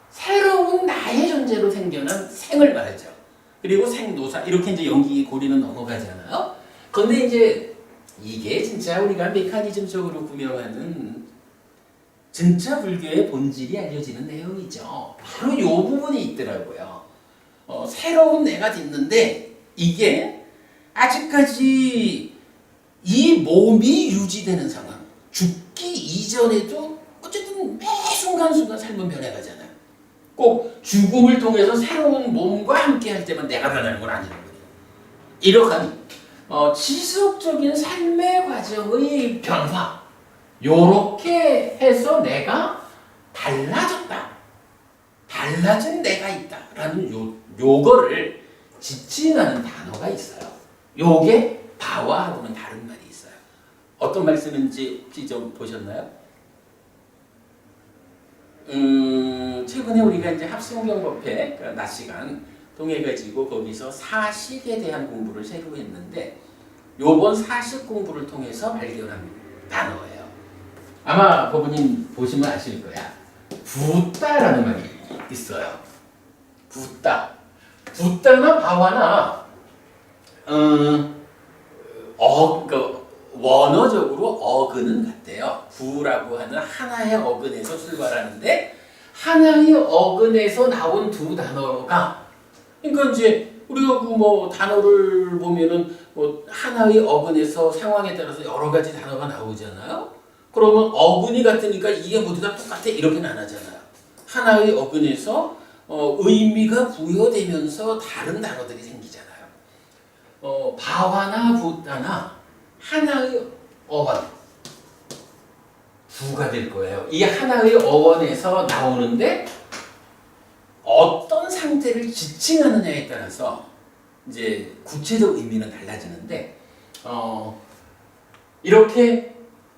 새로운 나의 존재로 생겨난 생을 말하죠. 그리고 생노사, 이렇게 이제 연기 고리는 넘어가잖아요. 그런데 이제 이게 진짜 우리가 메커니즘적으로 구명하는 진짜 불교의 본질이 알려지는 내용이죠. 바로 이 부분이 있더라고요. 새로운 내가 됐는데 이게 아직까지 이 몸이 유지되는 상황, 죽기 이전에도 어쨌든 매 순간순간 삶은 변해가잖아요. 꼭 죽음을 통해서 새로운 몸과 함께 할 때만 내가 변하는 건 아니란 말이에요. 이러한 지속적인 삶의 과정의 변화, 요렇게 해서 내가 달라졌다, 달라진 내가 있다라는 요거를 지칭하는 단어가 있어요. 요게 바와하고는 다른 말이 있어요. 어떤 말 쓰는지 혹시 좀 보셨나요? 최근에 우리가 이제 합성경법회 낮 시간 통해가지고 거기서 사식에 대한 공부를 새로 했는데, 요번 사식 공부를 통해서 발견한 단어예요. 아마 법부님 보시면 아실 거야. 붓다라는 말이 있어요. 붓다나 바와나 원어적으로 어근은 같대요. 부라고 하는 하나의 어근에서 출발하는데, 하나의 어근에서 나온 두 단어가, 그러니까 이제 우리가 단어를 보면은 하나의 어근에서 상황에 따라서 여러 가지 단어가 나오잖아요. 그러면 어근이 같으니까 이게 모두 다 똑같아, 이렇게는 안 하잖아요. 하나의 어근에서 의미가 부여되면서 다른 단어들이 생기잖아요. 바와나 붓다나 하나의 어원, 부가 될 거예요. 이 하나의 어원에서 나오는데 어떤 상태를 지칭하느냐에 따라서 이제 구체적 의미는 달라지는데 이렇게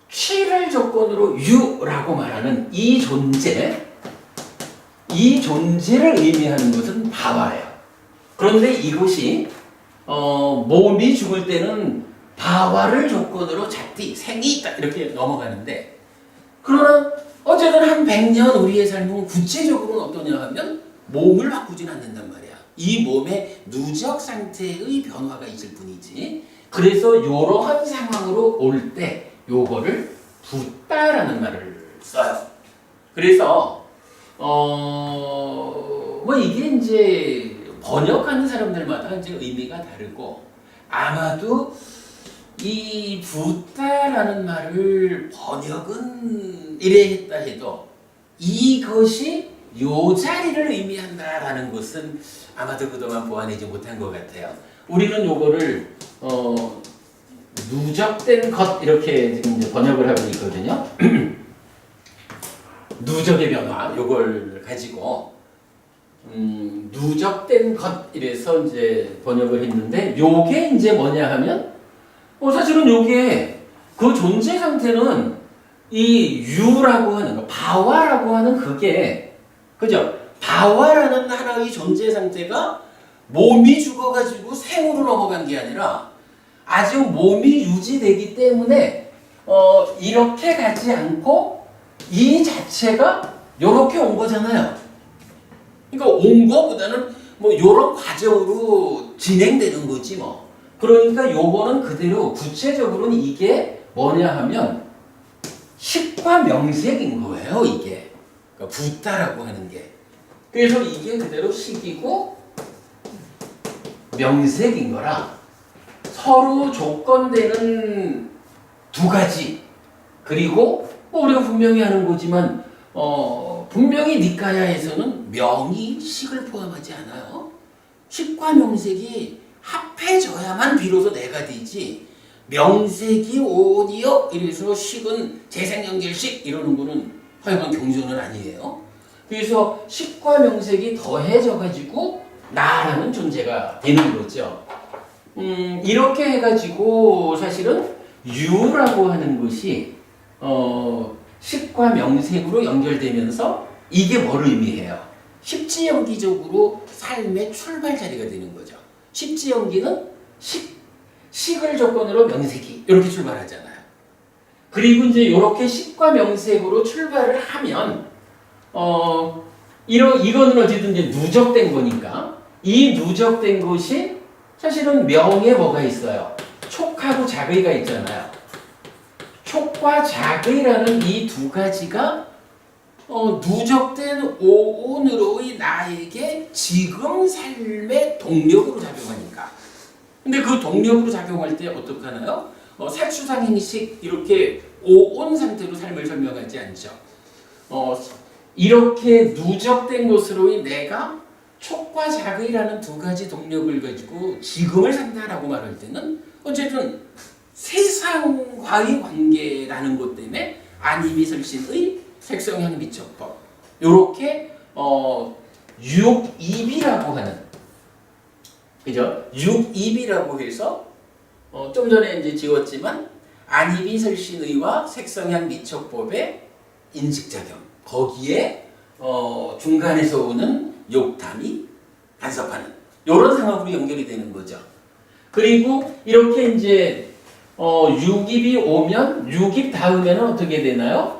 취를 조건으로 유라고 말하는 이 존재를 의미하는 것은 바와예요. 그런데 이것이 몸이 죽을 때는 바와를 조건으로 잡디 생이 있다 이렇게 넘어가는데, 그러나 어쨌든 한 100년 우리의 삶은 구체적으로는 어떠냐 하면 몸을 바꾸진 않는단 말이야. 이 몸의 누적 상태의 변화가 있을 뿐이지. 그래서 이러한 상황으로 올 때 요거를 붓다라는 말을 써요. 그래서 뭐 이게 이제 번역하는 사람들마다 이제 의미가 다르고, 아마도 이 붓다라는 말을 번역은 이래 했다 해도 이것이 요 자리를 의미한다라는 것은 아마도 그동안 보완하지 못한 것 같아요. 우리는 요거를 누적된 것 이렇게 지금 이제 번역을 하고 있거든요. 누적의 변화 요걸 가지고 누적된 것 이래서 이제 번역을 했는데, 요게 이제 뭐냐 하면 사실은 요게 그 존재 상태는 이 유라고 하는 거, 바와라고 하는 그게, 그죠? 바와라는 하나의 존재 상태가 몸이 죽어가지고 생으로 넘어간 게 아니라 아직 몸이 유지되기 때문에 이렇게 가지 않고 이 자체가 요렇게 온 거잖아요. 그러니까 온 거보다는 뭐 요런 과정으로 진행되는 거지 뭐. 그러니까 요거는 그대로 구체적으로는 이게 뭐냐 하면 식과 명색인 거예요, 이게. 그러니까 붓다라고 하는 게. 그래서 이게 그대로 식이고 명색인 거라 서로 조건되는 두 가지. 그리고 뭐 우리가 분명히 하는 거지만 분명히 니까야에서는 명이 식을 포함하지 않아요. 식과 명색이 합해져야만 비로소 내가 되지, 명색이 오니요 이래서 식은 재생연결식 이러는 거는 하여간 경전은 아니에요. 그래서 식과 명색이 더해져 가지고 나라는 존재가 되는 거죠. 이렇게 해가지고 사실은 유라고 하는 것이 식과 명색으로 연결되면서 이게 뭘 의미해요? 십지연기적으로 삶의 출발 자리가 되는 거죠. 십지연기는 식을 조건으로 명색이 이렇게 출발하잖아요. 그리고 이제 이렇게 식과 명색으로 출발을 하면 이거는 어쨌든 이제 누적된 거니까 이 누적된 것이 사실은 명에 뭐가 있어요? 촉하고 작의가 있잖아요. 촉과 작의라는 이 두 가지가 누적된 오온으로의 나에게 지금 삶의 동력으로 작용하니까. 근데 그 동력으로 작용할 때 어떡하나요? 살수상행식 이렇게 오온 상태로 삶을 설명하지 않죠. 이렇게 누적된 것으로의 내가 촉과 작의라는 두 가지 동력을 가지고 지금을 산다라고 말할 때는 어쨌든 세상과의 관계라는 것 때문에 안이비설신의 색성향 미적법 요렇게 육입이라고 하는, 그죠? 육입이라고 해서 좀 전에 이제 지웠지만 안이비설신의와 색성향 미적법의 인식작용 거기에 중간에서 오는 욕담이 간섭하는 이런 상황으로 연결이 되는 거죠. 그리고 이렇게 이제 육입이 오면 육입 다음에는 어떻게 되나요?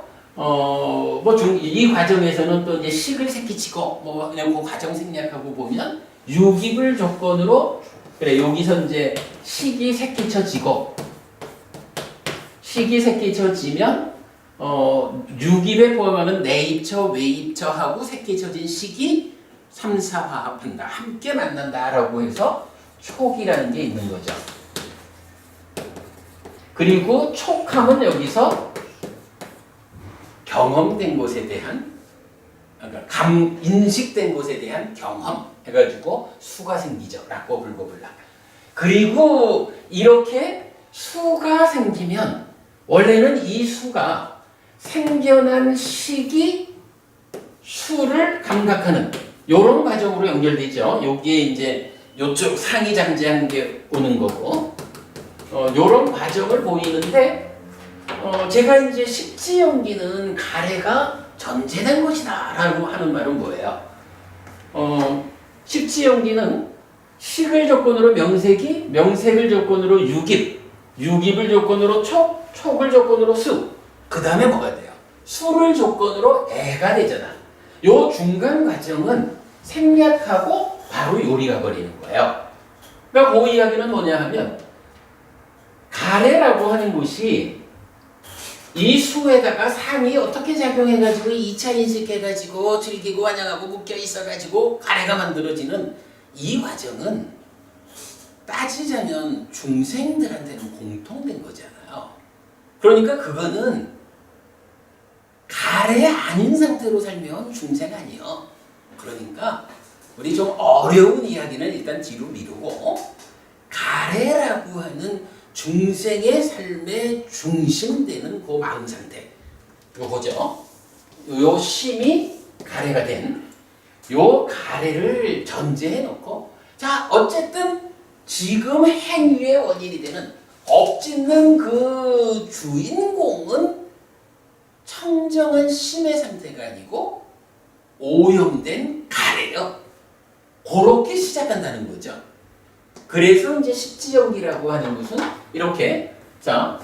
이 과정에서는 또 이제 식을 새끼치고 뭐 그냥 그 과정 생략하고 보면 육입을 조건으로 그래 여기서 이제 식이 새끼쳐지고 식이 새끼쳐지면 육입에 포함하는 내입처 외입처하고 새끼쳐진 식이 3, 4화합한다. 함께 만난다라고 해서 촉이라는 게 있는 거죠. 그리고 촉함은 여기서 경험된 것에 대한, 그러니까 인식된 것에 대한 경험 해가지고 수가 생기죠. 락고불고불락. 그리고 이렇게 수가 생기면 원래는 이 수가 생겨난 시기 수를 감각하는 이런 과정으로 연결되죠. 여기에 이제 요쪽 상이 장제한 게 오는 거고 요런 과정을 보이는데 제가 이제 식지연기는 가래가 전제된 것이다 라고 하는 말은 뭐예요? 식지연기는 식을 조건으로 명색이, 명색을 조건으로 유깁, 유깁을 조건으로 촉, 촉을 조건으로 수, 그 다음에 뭐가 돼요? 수를 조건으로 애가 되잖아. 요 중간 과정은 생략하고 바로 요리가 버리는 거예요. 그러니까 그 이야기는 뭐냐 하면 가래라고 하는 것이 이 수에다가 상이 어떻게 작용해가지고 2차 인식해가지고 즐기고 환영하고 묶여 있어가지고 가래가 만들어지는 이 과정은 따지자면 중생들한테는 공통된 거잖아요. 그러니까 그거는 가래 아닌 상태로 살면 중생 아니요. 그러니까 우리 좀 어려운 이야기는 일단 뒤로 미루고 가래라고 하는 중생의 삶의 중심되는 그 마음 상태 요거죠. 요 심이 가래가 된 요 가래를 전제해 놓고 자 어쨌든 지금 행위의 원인이 되는 업짓는 그 주인공은 청정한 심의 상태가 아니고 오염된 가래요. 그렇게 시작한다는 거죠. 그래서 이제 식지연기라고 하는 것은 이렇게 자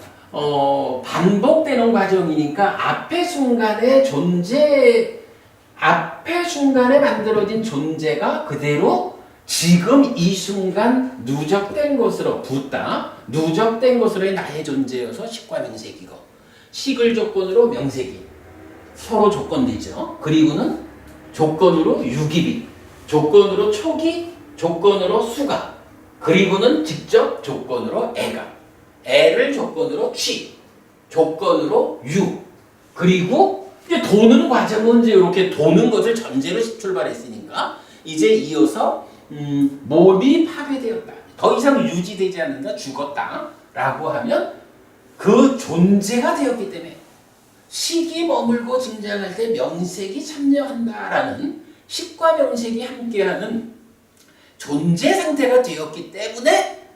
반복되는 과정이니까 앞에 순간에 만들어진 존재가 그대로 지금 이 순간 누적된 것으로 붙다. 누적된 것으로의 나의 존재여서 식과 명색이고 식을 조건으로 명색이 서로 조건되죠. 그리고는 조건으로 유기비, 조건으로 촉이, 조건으로 수가, 그리고는 직접 조건으로 애가, 애를 조건으로 취, 조건으로 유, 그리고 이제 도는 과정은 이제 이렇게 도는 것을 전제로 출발했으니까 이제 이어서 몸이 파괴되었다. 더 이상 유지되지 않는다. 죽었다. 라고 하면 그 존재가 되었기 때문에 식이 머물고 증장할 때 명색이 참여한다라는 식과 명색이 함께하는 존재 상태가 되었기 때문에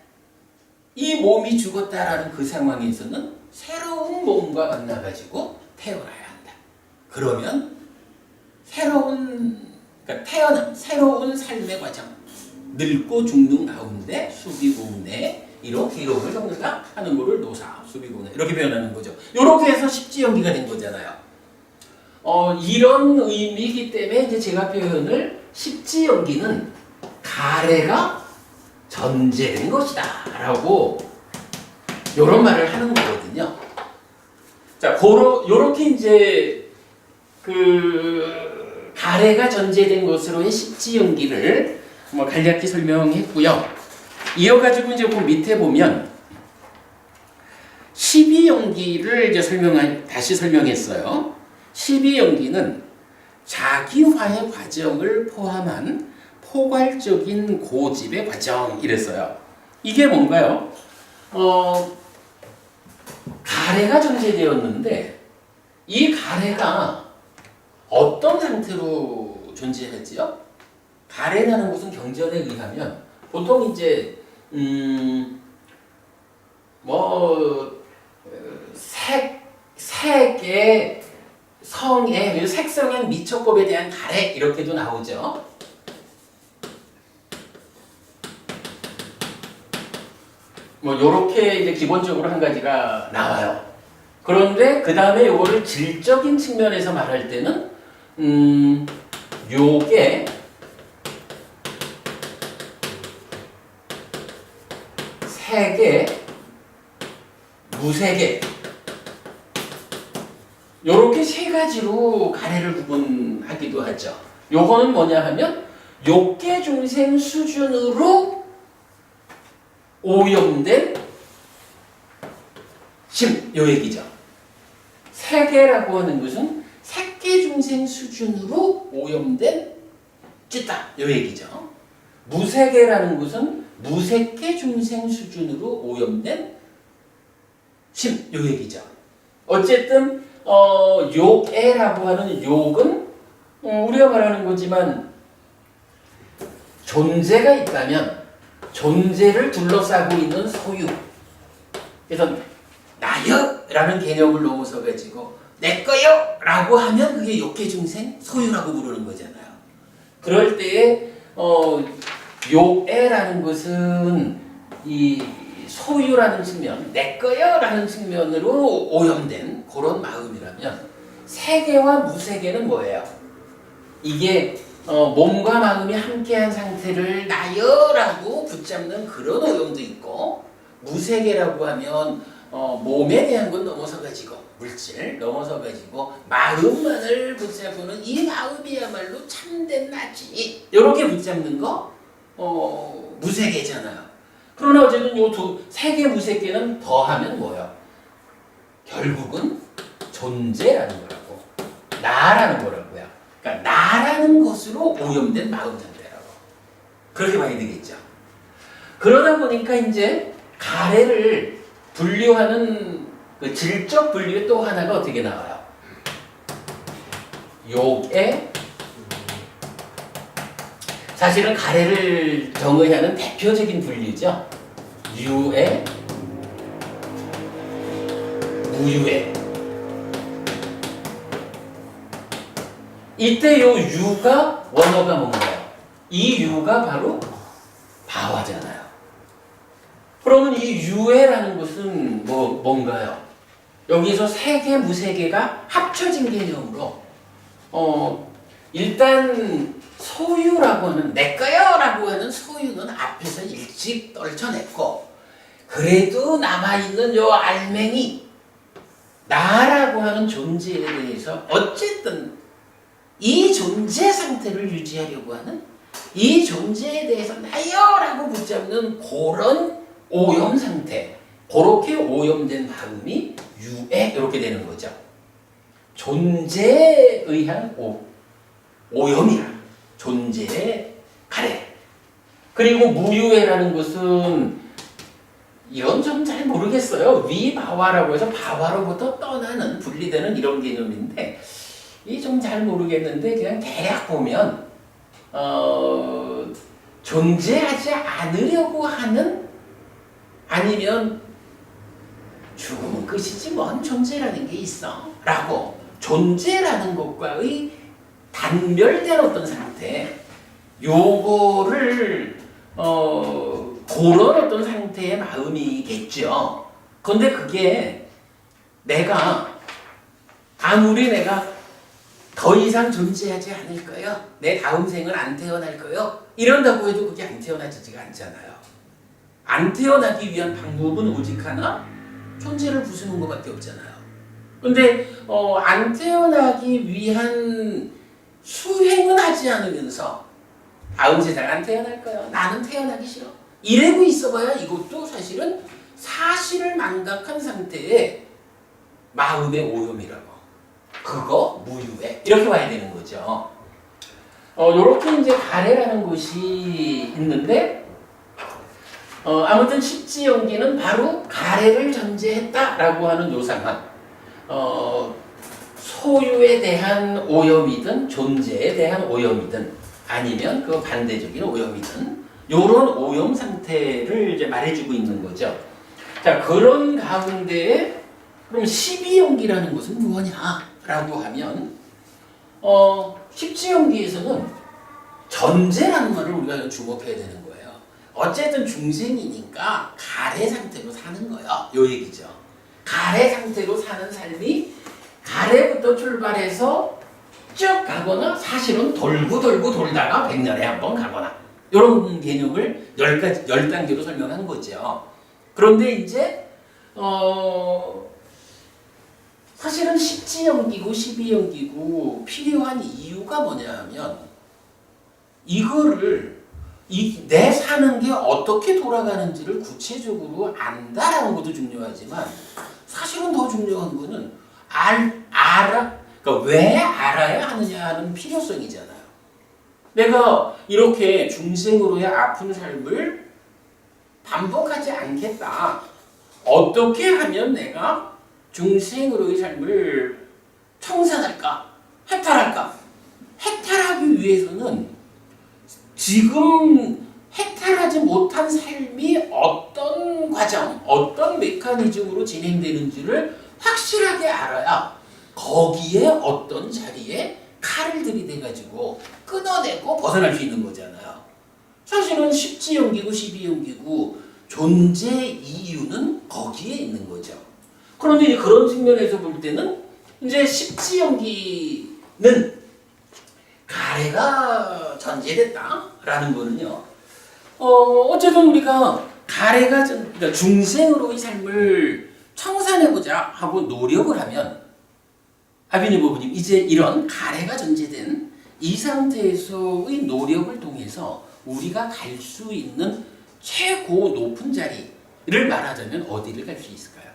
이 몸이 죽었다라는 그 상황에서는 새로운 몸과 만나가지고 태어나야 한다. 그러면 그러니까 태어남, 새로운 삶의 과정, 늙고 죽는 가운데 수비고운에 이런 기록을 적는다 하는 거를 노사, 수비고운에 이렇게 표현하는 거죠. 이렇게 해서 식지연기가 된 거잖아요. 이런 의미이기 때문에 이제 제가 표현을 식지연기는 가래가 전제된 것이다 라고 이런 말을 하는 거거든요. 자, 요렇게 이제 그 가래가 전제된 것으로의 식지연기를 뭐 간략히 설명했고요. 이어가지고 이제 그 밑에 보면 12연기를 이제 다시 설명했어요. 12연기는 자기화의 과정을 포함한 포괄적인 고집의 과정 이랬어요. 이게 뭔가요? 가래가 존재되었는데 이 가래가 어떤 상태로 존재했지요? 가래라는 것은 경전에 의하면 보통 이제 색의 성의 색성의 미처법에 대한 가래 이렇게도 나오죠. 요렇게 이제 기본적으로 한 가지가 나와요. 그런데 그 다음에 요거를 질적인 측면에서 말할 때는 요게 색의 무색의 요렇게 세 가지로 가래를 구분하기도 하죠. 요거는 뭐냐 하면 욕계 중생 수준으로 오염된 심, 요 얘기죠. 세계라고 하는 것은 색계 중생 수준으로 오염된 찌따, 요 얘기죠. 무색계라는 것은 무색계 중생 수준으로 오염된 심, 요 얘기죠. 어쨌든 욕애라고 하는 욕은 우리가 말하는 거지만 존재가 있다면 존재를 둘러싸고 있는 소유. 그래서 나여라는 개념을 넘어서 가지고 내 거요라고 하면 그게 욕계중생 소유라고 부르는 거잖아요. 그럴 때에 욕애라는 것은 이 소유라는 측면, 내 거요라는 측면으로 오염된 그런 마음이라면 세계와 무세계는 뭐예요? 이게 몸과 마음이 함께한 상태를 나여라고 붙잡는 그런 오염도 있고, 무세계라고 하면 몸에 대한 건 넘어서가지고 물질 넘어서가지고 마음만을 붙잡고는 이 마음이야말로 참된 나지 이렇게 붙잡는 거 무세계잖아요. 그러나 어쨌든 요 두 세계 무세계는 더하면 뭐예요? 결국은 존재라는 거라고, 나라는 거라고요. 그러니까 나라는 것으로 오염된 마음 상태라고 그렇게 봐야 되겠죠. 그러다 보니까 이제 가래를 분류하는 그 질적 분류의 또 하나가 어떻게 나와요? 욕의, 사실은 가래를 정의하는 대표적인 분류죠. 유의, 무유의. 이때 요 유가 원어가 뭔가요? 이 유가 바로 바화잖아요. 그러면 이 유해라는 것은 뭔가요? 여기서 세계, 무세계가 합쳐진 개념으로 일단 소유라고 하는, 내 거요라고 하는 소유는 앞에서 일찍 떨쳐냈고, 그래도 남아있는 요 알맹이, 나라고 하는 존재에 대해서 어쨌든 이 존재 상태를 유지하려고 하는, 이 존재에 대해서 나요라고 붙잡는 그런 오염 상태, 그렇게 오염된 마음이 유애 이렇게 되는 거죠. 존재에 의한 오염이라, 존재의 가래. 그리고 무유애라는 것은 이건 좀 잘 모르겠어요. 위바화라고 해서 바화로부터 떠나는, 분리되는 이런 개념인데 이 좀 잘 모르겠는데 그냥 대략 보면 존재하지 않으려고 하는, 아니면 죽으면 끝이지 뭔 존재라는 게 있어 라고 존재라는 것과의 단멸된 어떤 상태, 요거를 그런 어떤 상태의 마음이겠죠. 그런데 그게 아무리 내가 더 이상 존재하지 않을 거요, 내 다음 생은 안 태어날 거요 이런다고 해도 그게 안 태어나지가 않잖아요. 안 태어나기 위한 방법은 오직 하나, 존재를 부수는 것밖에 없잖아요. 근데 안 태어나기 위한 수행은 하지 않으면서 다음 세상 안 태어날 거야, 나는 태어나기 싫어 이러고 있어봐야 이것도 사실은 사실을 망각한 상태의 마음의 오염이라고, 그거 무유해 이렇게 봐야 되는 거죠. 요렇게 이제 가래라는 것이 있는데, 아무튼 십지연기는 바로 가래를 전제했다라고 하는 요 상황, 소유에 대한 오염이든 존재에 대한 오염이든 아니면 그 반대적인 오염이든 요런 오염 상태를 이제 말해주고 있는 거죠. 자, 그런 가운데에 그럼 십이연기라는 것은 무엇이냐라고 하면 십지연기에서는 전제라는 말을 우리가 주목해야 되는 거예요. 어쨌든 중생이니까 가래 상태로 사는 거예요. 요 얘기죠. 가래 상태로 사는 삶이 가래부터 출발해서 쭉 가거나 사실은 돌고 돌다가 100년에 한 번 가거나 이런 개념을 10단계로 설명한 거죠. 그런데 이제 사실은 십지연기고 십이연기고 필요한 이유가 뭐냐 하면 이거를 내 사는 게 어떻게 돌아가는지를 구체적으로 안다라는 것도 중요하지만 사실은 더 중요한 거는 그러니까 왜 알아야 하느냐 하는 필요성이잖아요. 내가 이렇게 중생으로의 아픈 삶을 반복하지 않겠다. 어떻게 하면 내가 중생으로의 삶을 청산할까? 해탈할까? 해탈하기 위해서는 지금 해탈하지 못한 삶이 어떤 과정, 어떤 메커니즘으로 진행되는지를 확실하게 알아야 거기에 어떤 자리에 칼을 들이대가지고 끊어내고 벗어날 수 있는 거잖아요. 사실은 십지연기고 십이연기고 존재 이유는 거기에 있는 거죠. 그런데 그런 측면에서 볼 때는 이제 십지연기는 가래가 전제됐다라는 거는요. 어쨌든 우리가 가래가 그러니까 중생으로의 삶을 청산해보자 하고 노력을 하면 아비님 부부님 이제 이런 가래가 전제된 이 상태에서의 노력을 통해서 우리가 갈 수 있는 최고 높은 자리를 말하자면 어디를 갈 수 있을까요?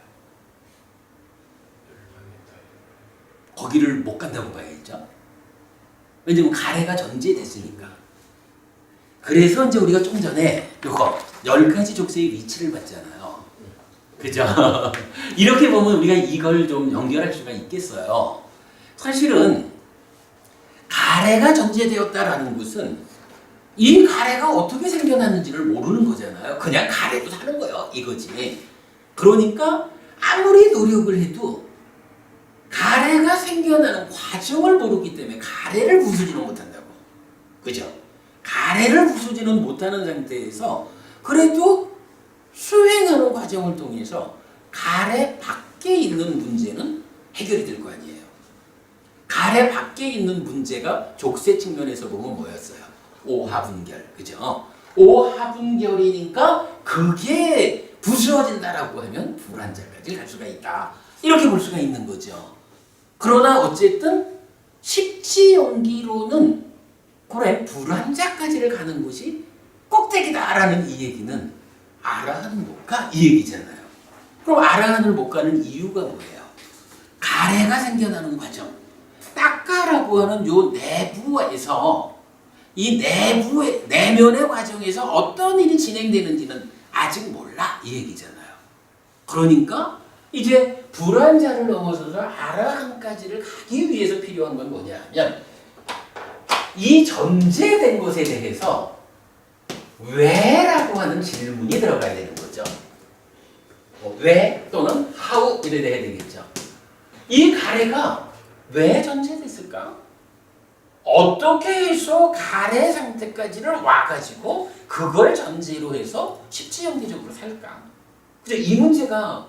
거기를 못 간다고 봐야겠죠. 왜냐면 가래가 전제됐으니까. 그래서 이제 우리가 좀 전에 요거 10가지 족쇄의 위치를 봤잖아요. 그죠? 이렇게 보면 우리가 이걸 좀 연결할 수가 있겠어요. 사실은 가래가 전제되었다라는 것은 이 가래가 어떻게 생겨났는지를 모르는 거잖아요. 그냥 가래로 사는 거예요. 이거지. 그러니까 아무리 노력을 해도 가래가 생겨나는 과정을 모르기 때문에 가래를 부수지는 못한다고. 그죠? 가래를 부수지는 못하는 상태에서 그래도 수행하는 과정을 통해서 가래 밖에 있는 문제는 해결이 될 거 아니에요. 가래 밖에 있는 문제가 족쇄 측면에서 보면 뭐였어요? 오하분결. 그죠? 오하분결이니까 그게 부수어진다라고 하면 불안자까지 갈 수가 있다. 이렇게 볼 수가 있는 거죠. 그러나 어쨌든 십지연기로는 그래 불안자까지를 가는 곳이 꼭대기다라는 이 얘기는 아라한을 못 가 이 얘기잖아요. 그럼 아라한을 못 가는 이유가 뭐예요? 가래가 생겨나는 과정. 딱가라고 하는 요 내부에서 이 내부의 내면의 과정에서 어떤 일이 진행되는지는 아직 몰라 이 얘기잖아요. 그러니까 이제 불안자를 넘어서서 아라한까지를 가기 위해서 필요한 건 뭐냐 하면 이 전제된 것에 대해서 왜라고 하는 질문이 들어가야 되는 거죠. 왜 또는 how 이래 돼야 되겠죠. 이 가래가 왜 전제됐을까? 어떻게 해서 가래 상태까지를 와가지고 그걸 전제로 해서 십지연기적으로 살까? 그죠? 이 문제가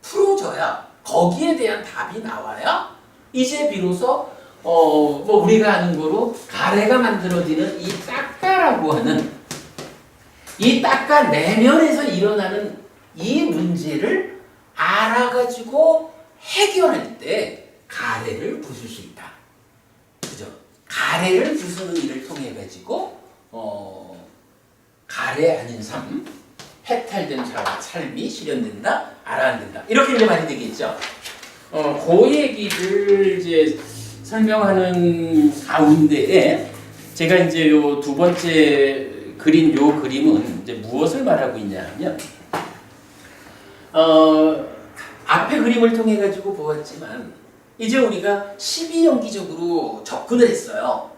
풀어져야 거기에 대한 답이 나와야 이제 비로소 뭐 우리가 아는 거로 가래가 만들어지는 이 딱가라고 하는 이 딱가 내면에서 일어나는 이 문제를 알아가지고 해결할 때 가래를 부술 수 있다. 그죠? 가래를 부수는 일을 통해 가지고 가래 아닌 삶, 해탈된 삶이 실현된다, 알아낸다. 이렇게 이제 말이 되겠죠. 그 얘기를 이제 설명하는 가운데에 제가 이제 요 두 번째 그린 요 그림은 이제 무엇을 말하고 있냐 하면 앞에 그림을 통해 가지고 보았지만 이제 우리가 12연기적으로 접근을 했어요.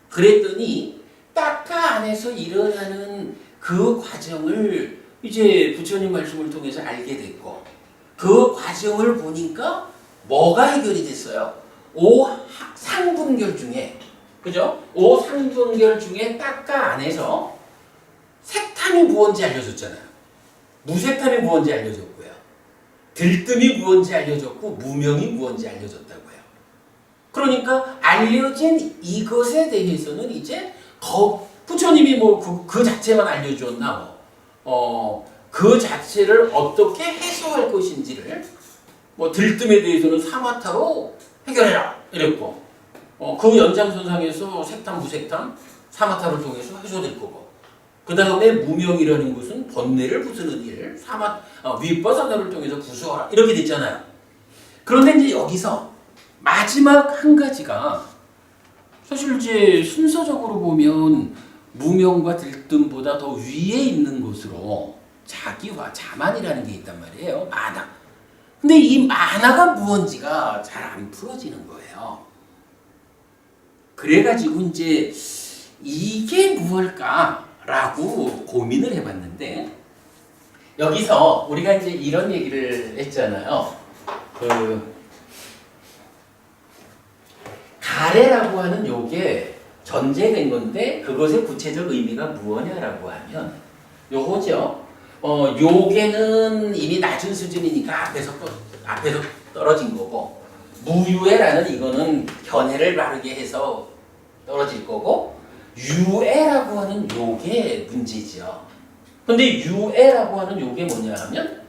그랬더니 딱가 안에서 일어나는 그 과정을 이제 부처님 말씀을 통해서 알게 됐고 그 과정을 보니까 뭐가 해결이 됐어요? 오상분결 중에 그죠? 오상분결 중에 딱가 안에서 색탐이 무언지 알려줬잖아요. 무색탐이 무언지 알려줬고요. 들뜸이 무언지 알려줬고 무명이 무언지 알려줬다고요. 그러니까 알려진 이것에 대해서는 이제 부처님이 뭐 그 자체만 알려주었나 그 자체를 어떻게 해소할 것인지를 뭐 들뜸에 대해서는 사마타로 해결해라 이랬고 그 연장선상에서 색탐 무색탐 사마타를 통해서 해소될 거고 그 다음에 무명이라는 것은 번뇌를 부수는 일 위법사나를 통해서 부수어라 이렇게 됐잖아요. 그런데 이제 여기서 마지막 한 가지가 사실 이제 순서적으로 보면 무명과 들뜸보다 더 위에 있는 것으로 자기와 자만이라는 게 있단 말이에요. 만화. 근데 이 만화가 무언지가 잘 안 풀어지는 거예요. 그래가지고 이제 이게 무엇일까 라고 고민을 해봤는데, 여기서 우리가 이제 이런 얘기를 했잖아요. 가래라고 하는 요게 전제된 건데, 그것의 구체적 의미가 무엇냐라고 하면 요거죠. 요게는 이미 낮은 수준이니까 앞에서 떨어진 거고, 무유해라는 이거는 견해를 바르게 해서 떨어질 거고, 유해라고 하는 요게 문제죠. 근데 유해라고 하는 요게 뭐냐 하면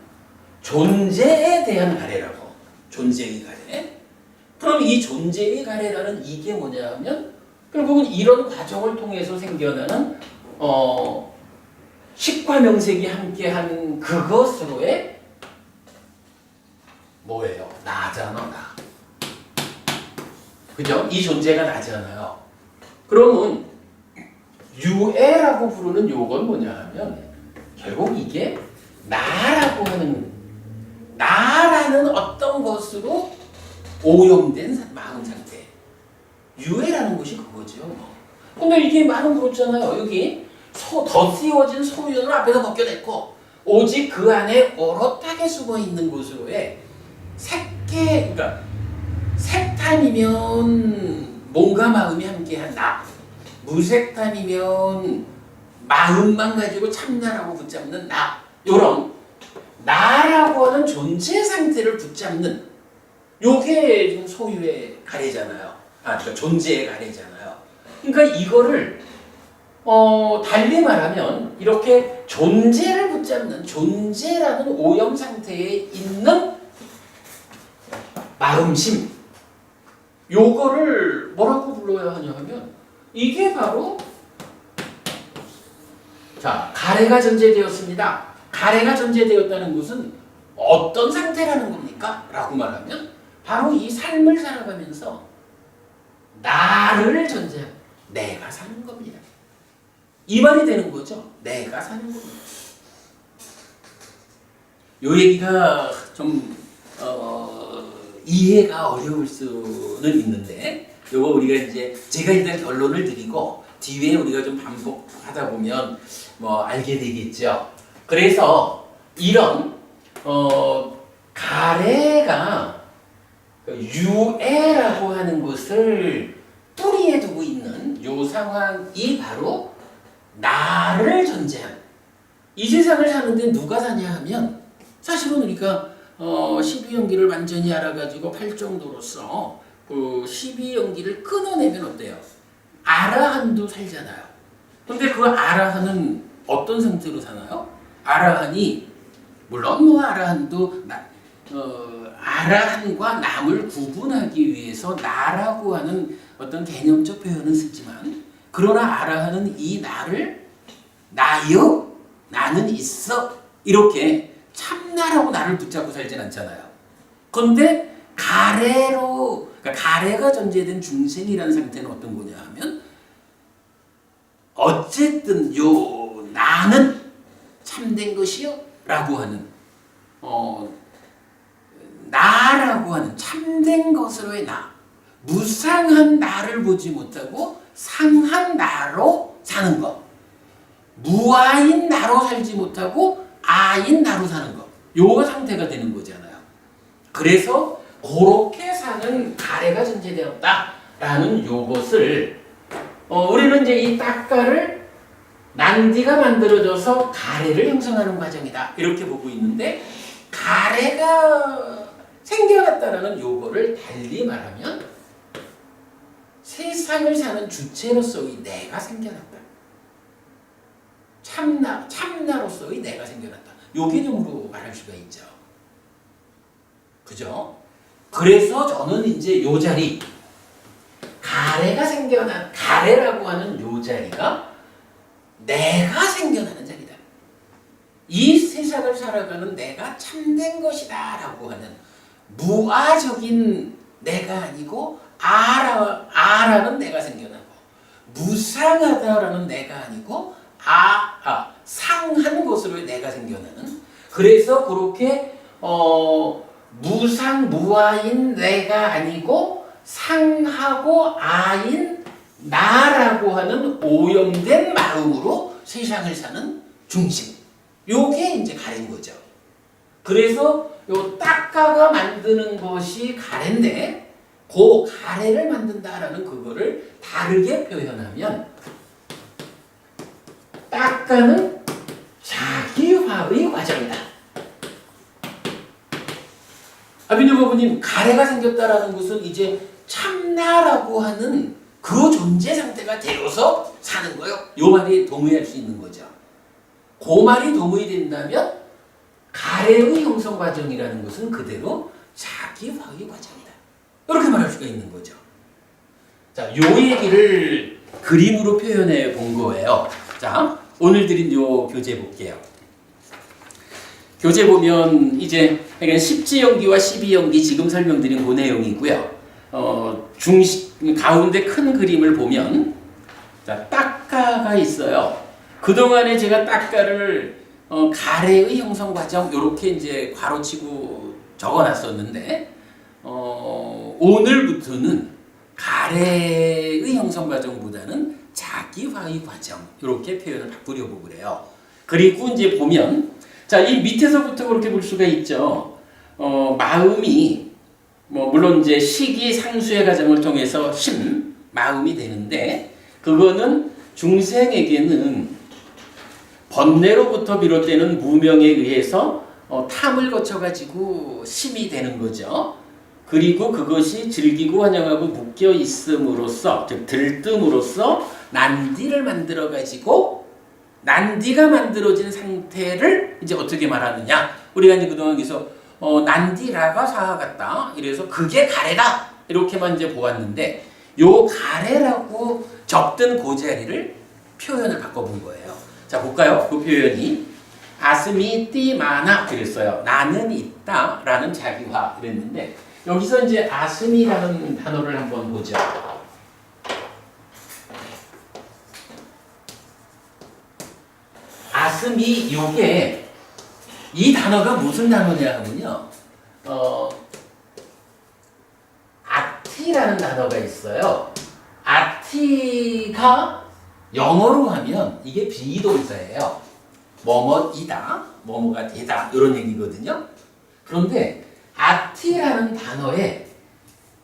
존재에 대한 가래라고. 존재의 가래. 그럼 이 존재의 가래라는 이게 뭐냐 하면 결국은 이런 과정을 통해서 생겨나는 식과 명색이 함께한 그것으로의 뭐예요? 나잖아, 나. 그죠? 이 존재가 나잖아요. 그러면 유해라고 부르는 요건 뭐냐 하면 결국 이게 나라는 어떤 것으로 오염된 마음 상태. 유해라는 것이 그거죠. 근데 이게 말은 그렇잖아요. 여기 더 씌워진 소윤을 앞에서 벗겨냈고 오직 그 안에 오롯하게 숨어 있는 곳으로의 그러니까 색탄이면 몸과 마음이 함께한 나, 무색탄이면 마음만 가지고 참나라고 붙잡는 나, 요런 나라고 하는 존재 상태를 붙잡는 요게 지금 소유의 가래잖아요. 그러니까 존재의 가래잖아요. 그러니까 이거를 달리 말하면 이렇게 존재를 붙잡는 존재라는 오염 상태에 있는 마음심, 요거를 뭐라고 불러야 하냐 하면 이게 바로 가래가 전제되었습니다. 가래가 전제되었다는 것은 어떤 상태라는 겁니까? 라고 말하면 바로 이 삶을 살아가면서 나를 전제한 내가 사는 겁니다. 이 말이 되는 거죠. 내가 사는 겁니다. 요 얘기가 좀 이해가 어려울 수는 있는데 요거 우리가 이제 제가 일단 결론을 드리고 뒤에 우리가 좀 반복하다 보면 알게 되겠죠. 그래서 이런 가래가 유해라고 하는 것을 뿌리에 두고 있는 요 상황이 바로 나를 전제한 이 세상을 사는데 누가 사냐 하면 사실은 우리가 12연기를 완전히 알아가지고 팔정도로서 그 12연기를 끊어내면 어때요? 아라한도 살잖아요. 근데 그 아라한은 어떤 상태로 사나요? 아라한이 물론 아라한도 아라한과 남을 구분하기 위해서 나라고 하는 어떤 개념적 표현은 쓰지만 그러나 아라한은 이 나를 나여 나는 있어 이렇게 참나라고 나를 붙잡고 살진 않잖아요. 그런데 그러니까 가래가 전제된 중생이라는 상태는 어떤 거냐 하면 어쨌든 요 나는 참된 것이요 라고 하는 나라고 하는 참된 것으로의 나, 무상한 나를 보지 못하고 상한 나로 사는 것, 무아인 나로 살지 못하고 아인 나로 사는 것, 요가 상태가 되는 거잖아요. 그래서 그렇게 사는 가래가 전제되었다라는 요것을 우리는 이제 이 딱가를 난디가 만들어져서 가래를 형성하는 과정이다 이렇게 보고 있는데 가래가 생겨났다라는 요거를 달리 말하면 세상을 사는 주체로서의 내가 생겨났다. 참나로서의 내가 생겨났다. 요 개념으로 말할 수가 있죠. 그죠? 그래서 저는 이제 요 자리 가래가 생겨난 가래라고 하는 요 자리가 내가 생겨나는 자리다. 이 세상을 살아가는 내가 참된 것이다 라고 하는 무아적인 내가 아니고 아라는 내가 생겨나고 무상하다라는 내가 아니고 상한 것으로 내가 생겨나는 그래서 그렇게 무상 무아인 내가 아니고 상하고 아인 나라고 하는 오염된 마음으로 세상을 사는 중심. 요게 이제 가래인 거죠. 그래서 요 딱가가 만드는 것이 가래인데 그 가래를 만든다라는 그거를 다르게 표현하면 딱가는 자기화의 과정이다. 아비누버부님, 가래가 생겼다라는 것은 이제 참나라고 하는 그 존재 상태가 되어서 사는 거요. 요 말이 동의할 수 있는 거죠. 그 말이 동의된다면 가래의 형성 과정이라는 것은 그대로 자기화의 과정이다. 이렇게 말할 수가 있는 거죠. 자, 요 얘기를 그림으로 표현해 본 거예요. 자, 오늘 드린 요 교재 볼게요. 교재 보면 이제 10지연기와 12연기 지금 설명드린 그 내용이고요. 가운데 큰 그림을 보면 자, 딱가가 있어요. 그동안에 제가 딱가를 가래의 형성 과정 이렇게 이제 괄호치고 적어놨었는데 오늘부터는 가래의 형성 과정보다는 자기화의 과정 이렇게 표현을 바꾸려고 그래요. 그리고 이제 보면 자, 이 밑에서부터 그렇게 볼 수가 있죠. 마음이 물론 이제 시기상수의 과정을 통해서 마음이 되는데 그거는 중생에게는 번뇌로부터 비롯되는 무명에 의해서 탐을 거쳐가지고 심이 되는 거죠. 그리고 그것이 즐기고 환영하고 묶여 있음으로써 즉 들뜸으로써 난디를 만들어가지고 난디가 만들어진 상태를 이제 어떻게 말하느냐? 우리가 이제 그동안 계속 난디라가 사하같다. 이래서 그게 가래다. 이렇게만 이제 보았는데 요 가래라고 적던 그 자리를 표현을 바꿔본 거예요. 자, 볼까요? 그 표현이 아스미 띠마나 그랬어요. 나는 있다라는 자기화 그랬는데 여기서 이제 아스미라는 단어를 한번 보죠. 아스미 요게 이 단어가 무슨 단어냐 하면요. 아티라는 단어가 있어요. 아티가 영어로 하면 이게 비동사예요. 뭐뭐이다, 뭐뭐가 되다 이런 얘기거든요. 그런데 아티라는 단어에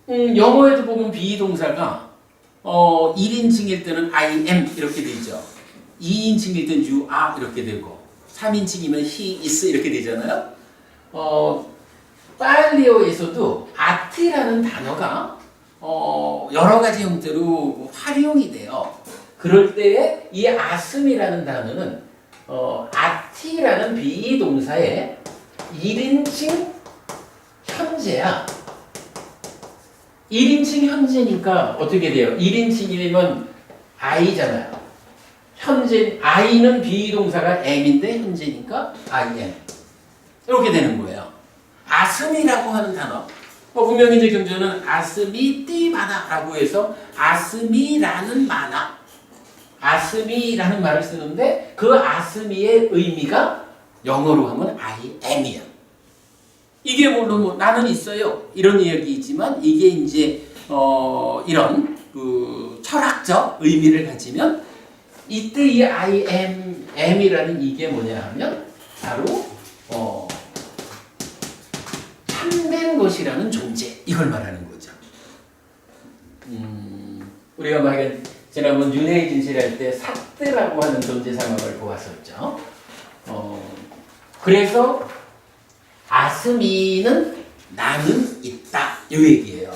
영어에도 보면 비동사가 1인칭일 때는 I am 이렇게 되죠. 2인칭일 때는 you are 이렇게 되고 3인칭이면 he is 이렇게 되잖아요. 빨리어에서도 아티라는 단어가 여러 가지 형태로 활용이 돼요. 그럴 때에 이 아슴이라는 단어는 아티라는 비동사의 1인칭 현재야. 1인칭 현재니까 어떻게 돼요? 1인칭이면 I잖아요. 현재 I는 비동사가 am인데 현재니까 I am. 이렇게 되는 거예요. 아슴이라고 하는 단어. 분명히 이제 경전은 아스미 띠마다라고 해서 아스미라는 만화. 아스미라는 말을 쓰는데 그 아스미의 의미가 영어로 하면 I am이야. 이게 물론 나는 있어요 이런 이야기이지만 이게 이제 이런 그 철학적 의미를 가지면 이때 이 I am이라는 이게 뭐냐 하면 바로 참된 것이라는 존재 이걸 말하는 거죠. 우리가 만약에 지난번 윤회의 진실할 때 삿대라고 하는 존재 상황을 보았었죠. 그래서 아스미는 나는 있다 이 얘기예요.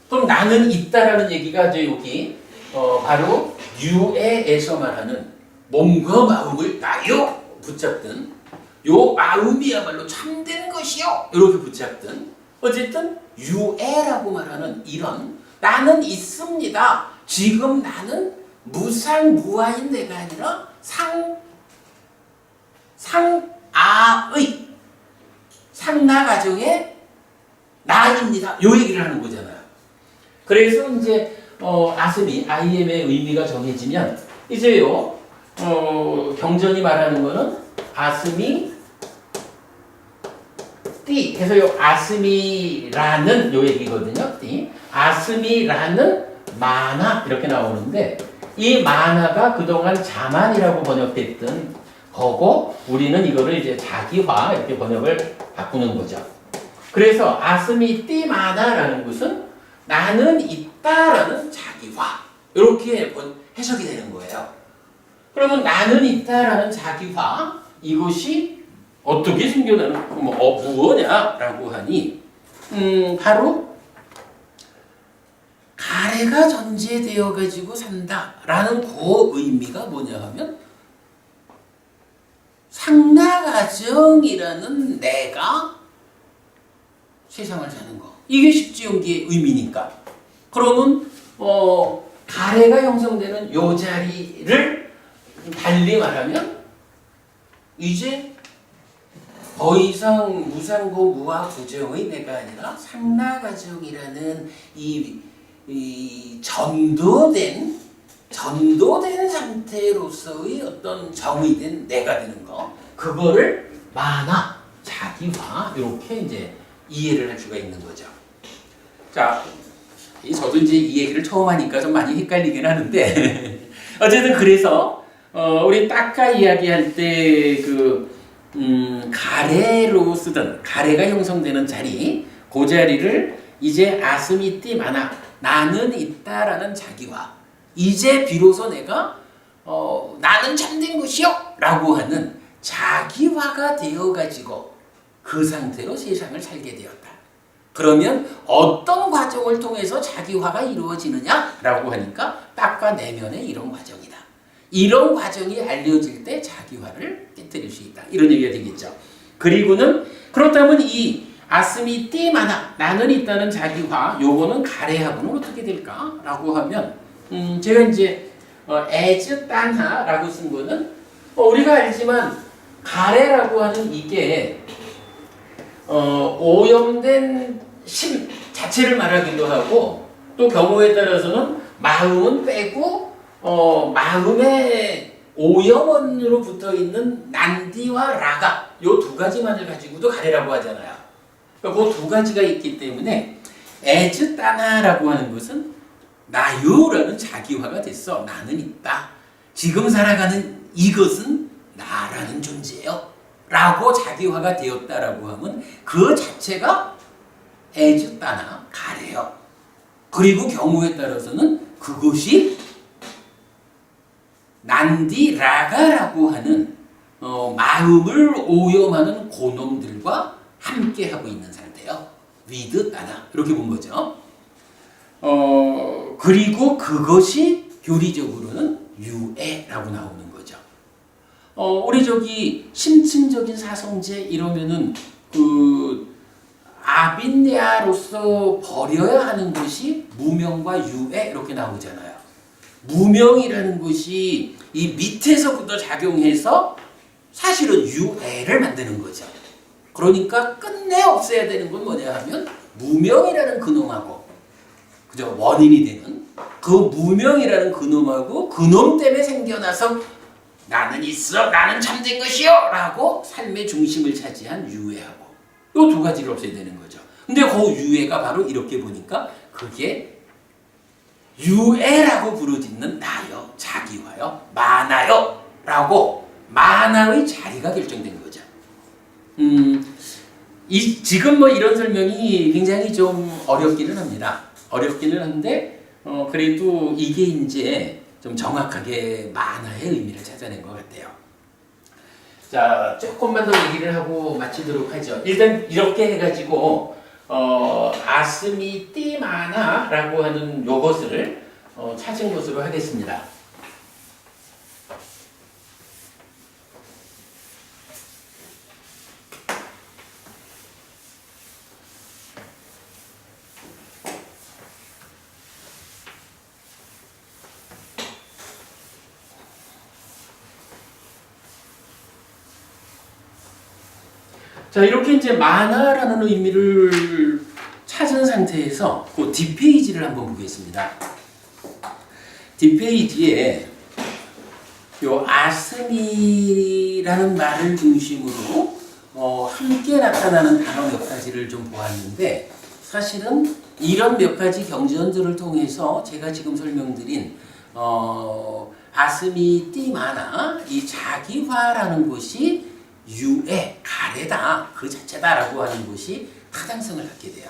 그럼 나는 있다라는 얘기가 이제 여기 바로 유에에서 말하는 몸과 마음을 나요 붙잡든 요 마음이야말로 참된 것이요 이렇게 붙잡든 어쨌든 유에라고 말하는 이런 나는 있습니다. 지금 나는 무상무아인 내가 아니라 상아의 상나 가정의 나입니다. 요 얘기를 하는 거잖아요. 그래서 이제 아스미 IM의 의미가 정해지면 이제요 경전이 말하는 거는 아스미 띠 해서 요 아스미라는 요 얘기거든요. 띠 아스미라는 만화 이렇게 나오는데 이 만화가 그동안 자만이라고 번역됐던 거고 우리는 이거를 이제 자기화 이렇게 번역을 바꾸는 거죠. 그래서 아스미 띠 만화라는 것은 나는 있다라는 자기화 이렇게 해석이 되는 거예요. 그러면 나는 있다라는 자기화 이것이 어떻게 생겨나는 무엇냐라고 하니 바로 가래가 전제되어 가지고 산다라는 그 의미가 뭐냐 하면 상나가정이라는 내가 세상을 사는 거 이게 십지연기의 의미니까 그러면 가래가 형성되는 요 자리를 달리 말하면 이제 더 이상 무상고 무아 부정의 내가 아니라 상나가정이라는 이 전도된 상태로서의 어떤 정의된 내가 되는 거 그거를 만화 자기화 이렇게 이제 이해를 할 수가 있는 거죠. 자, 저도 이제 이 얘기를 처음 하니까 좀 많이 헷갈리긴 하는데 어쨌든 그래서 우리 딱가 이야기할 때 가래로 쓰던 가래가 형성되는 자리 그 자리를 이제 아스미띠 만화 나는 있다라는 자기화 이제 비로소 내가 나는 참된 것이요 라고 하는 자기화가 되어가지고 그 상태로 세상을 살게 되었다. 그러면 어떤 과정을 통해서 자기화가 이루어지느냐라고 하니까 딱과 내면의 이런 과정이다. 이런 과정이 알려질 때 자기화를 깨뜨릴 수 있다. 이런 얘기가 되겠죠. 그리고는 그렇다면 이 아스미 띠마나 나는 있다는 자기화 요거는 가래하고는 어떻게 될까라고 하면 제가 이제 에즈 딴하라고 쓴 거는 우리가 알지만 가래라고 하는 이게 오염된 심 자체를 말하기도 하고 또 경우에 따라서는 마음은 빼고 마음의 오염원으로 붙어있는 난디와 라가 요 두 가지만을 가지고도 가래라고 하잖아요. 그러니까 그 두 가지가 있기 때문에 에즈 따나라고 하는 것은 나요라는 자기화가 됐어. 나는 있다. 지금 살아가는 이것은 나라는 존재예요. 라고 자기화가 되었다라고 하면 그 자체가 에즈따나 가래요. 그리고 경우에 따라서는 그것이 난디라가라고 하는 마음을 오염하는 고놈들과 함께하고 있는 상태요. 위드따나 이렇게 본 거죠. 그리고 그것이 교리적으로는 유애라고 나오는 거죠. 우리 저기 심층적인 사성제 이러면은 아빈야로서 버려야 하는 것이 무명과 유애 이렇게 나오잖아요. 무명이라는 것이 이 밑에서부터 작용해서 사실은 유애를 만드는 거죠. 그러니까 끝내 없애야 되는 건 뭐냐 하면 무명이라는 그놈하고 그죠? 원인이 되는 그 무명이라는 그놈하고 그놈 때문에 생겨나서 나는 있어, 나는 참된 것이요 라고 삶의 중심을 차지한 유애하고 이 두 가지를 없애야 되는 거죠. 근데 그 유애가 바로 이렇게 보니까 그게 유애라고 부르짖는 나요, 자기화요, 만화요 라고 만화의 자리가 결정된 거죠. 지금 뭐 이런 설명이 굉장히 좀 어렵기는 합니다. 어렵기는 한데 그래도 이게 이제 좀 정확하게 만화의 의미를 찾아낸 것 같아요. 자, 조금만 더 얘기를 하고 마치도록 하죠. 일단 이렇게 해가지고 아스미 띠 만화라고 하는 요것을 찾은 것으로 하겠습니다. 자, 이렇게 이제 만화라는 의미를 찾은 상태에서 그 뒷페이지를 한번 보겠습니다. 뒷페이지에 요 아스미라는 말을 중심으로 함께 나타나는 단어 몇 가지를 좀 보았는데 사실은 이런 몇 가지 경전들을 통해서 제가 지금 설명드린 아스미 띠 많아 이 자기화라는 것이 유의 가래다 그 자체다라고 하는 것이 타당성을 갖게 돼요.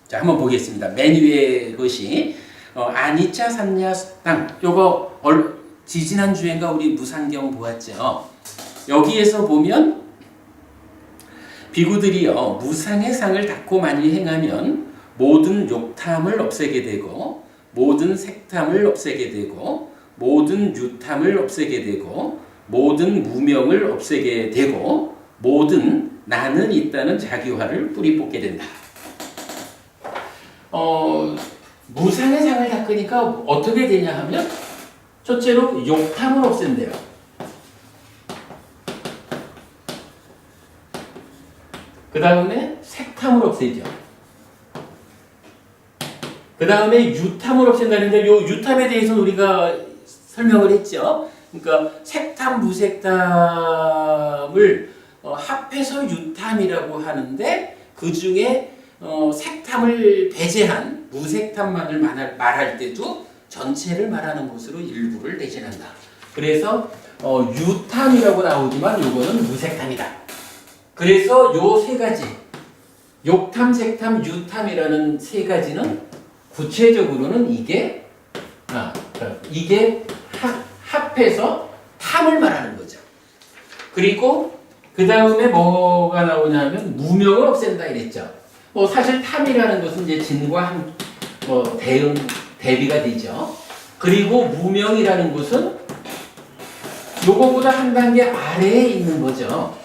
자 한번 보겠습니다. 맨 위에 것이 아니짜 삼냐 땅 요거 지지난 주엔가 우리 무상경 보았죠. 여기에서 보면 비구들이요 무상의 상을 닦고 많이 행하면 모든 욕탐을 없애게 되고 모든 색탐을 없애게 되고 모든 유탐을 없애게 되고 모든 무명을 없애게 되고 모든 나는 있다는 자기화를 뿌리 뽑게 된다. 무상의 상을 닦으니까 어떻게 되냐 하면 첫째로 욕탐을 없앤대요. 그 다음에 색탐을 없애죠. 그 다음에 유탐을 없앤다는데 요 유탐에 대해서는 우리가 설명을 했죠. 그러니까 색탐, 무색탐을 합해서 유탐이라고 하는데 그 중에 색탐을 배제한 무색탐만을 말할 때도 전체를 말하는 것으로 일부를 대신한다. 그래서 유탐이라고 나오지만 요거는 무색탐이다. 그래서 요 세 가지 욕탐, 색탐, 유탐이라는 세 가지는 구체적으로는 이게 합해서 탐을 말하는 거죠. 그리고 그 다음에 뭐가 나오냐면 무명을 없앤다 이랬죠. 사실 탐이라는 것은 이제 진과 대비가 되죠. 그리고 무명이라는 것은 요거보다 한 단계 아래에 있는 거죠.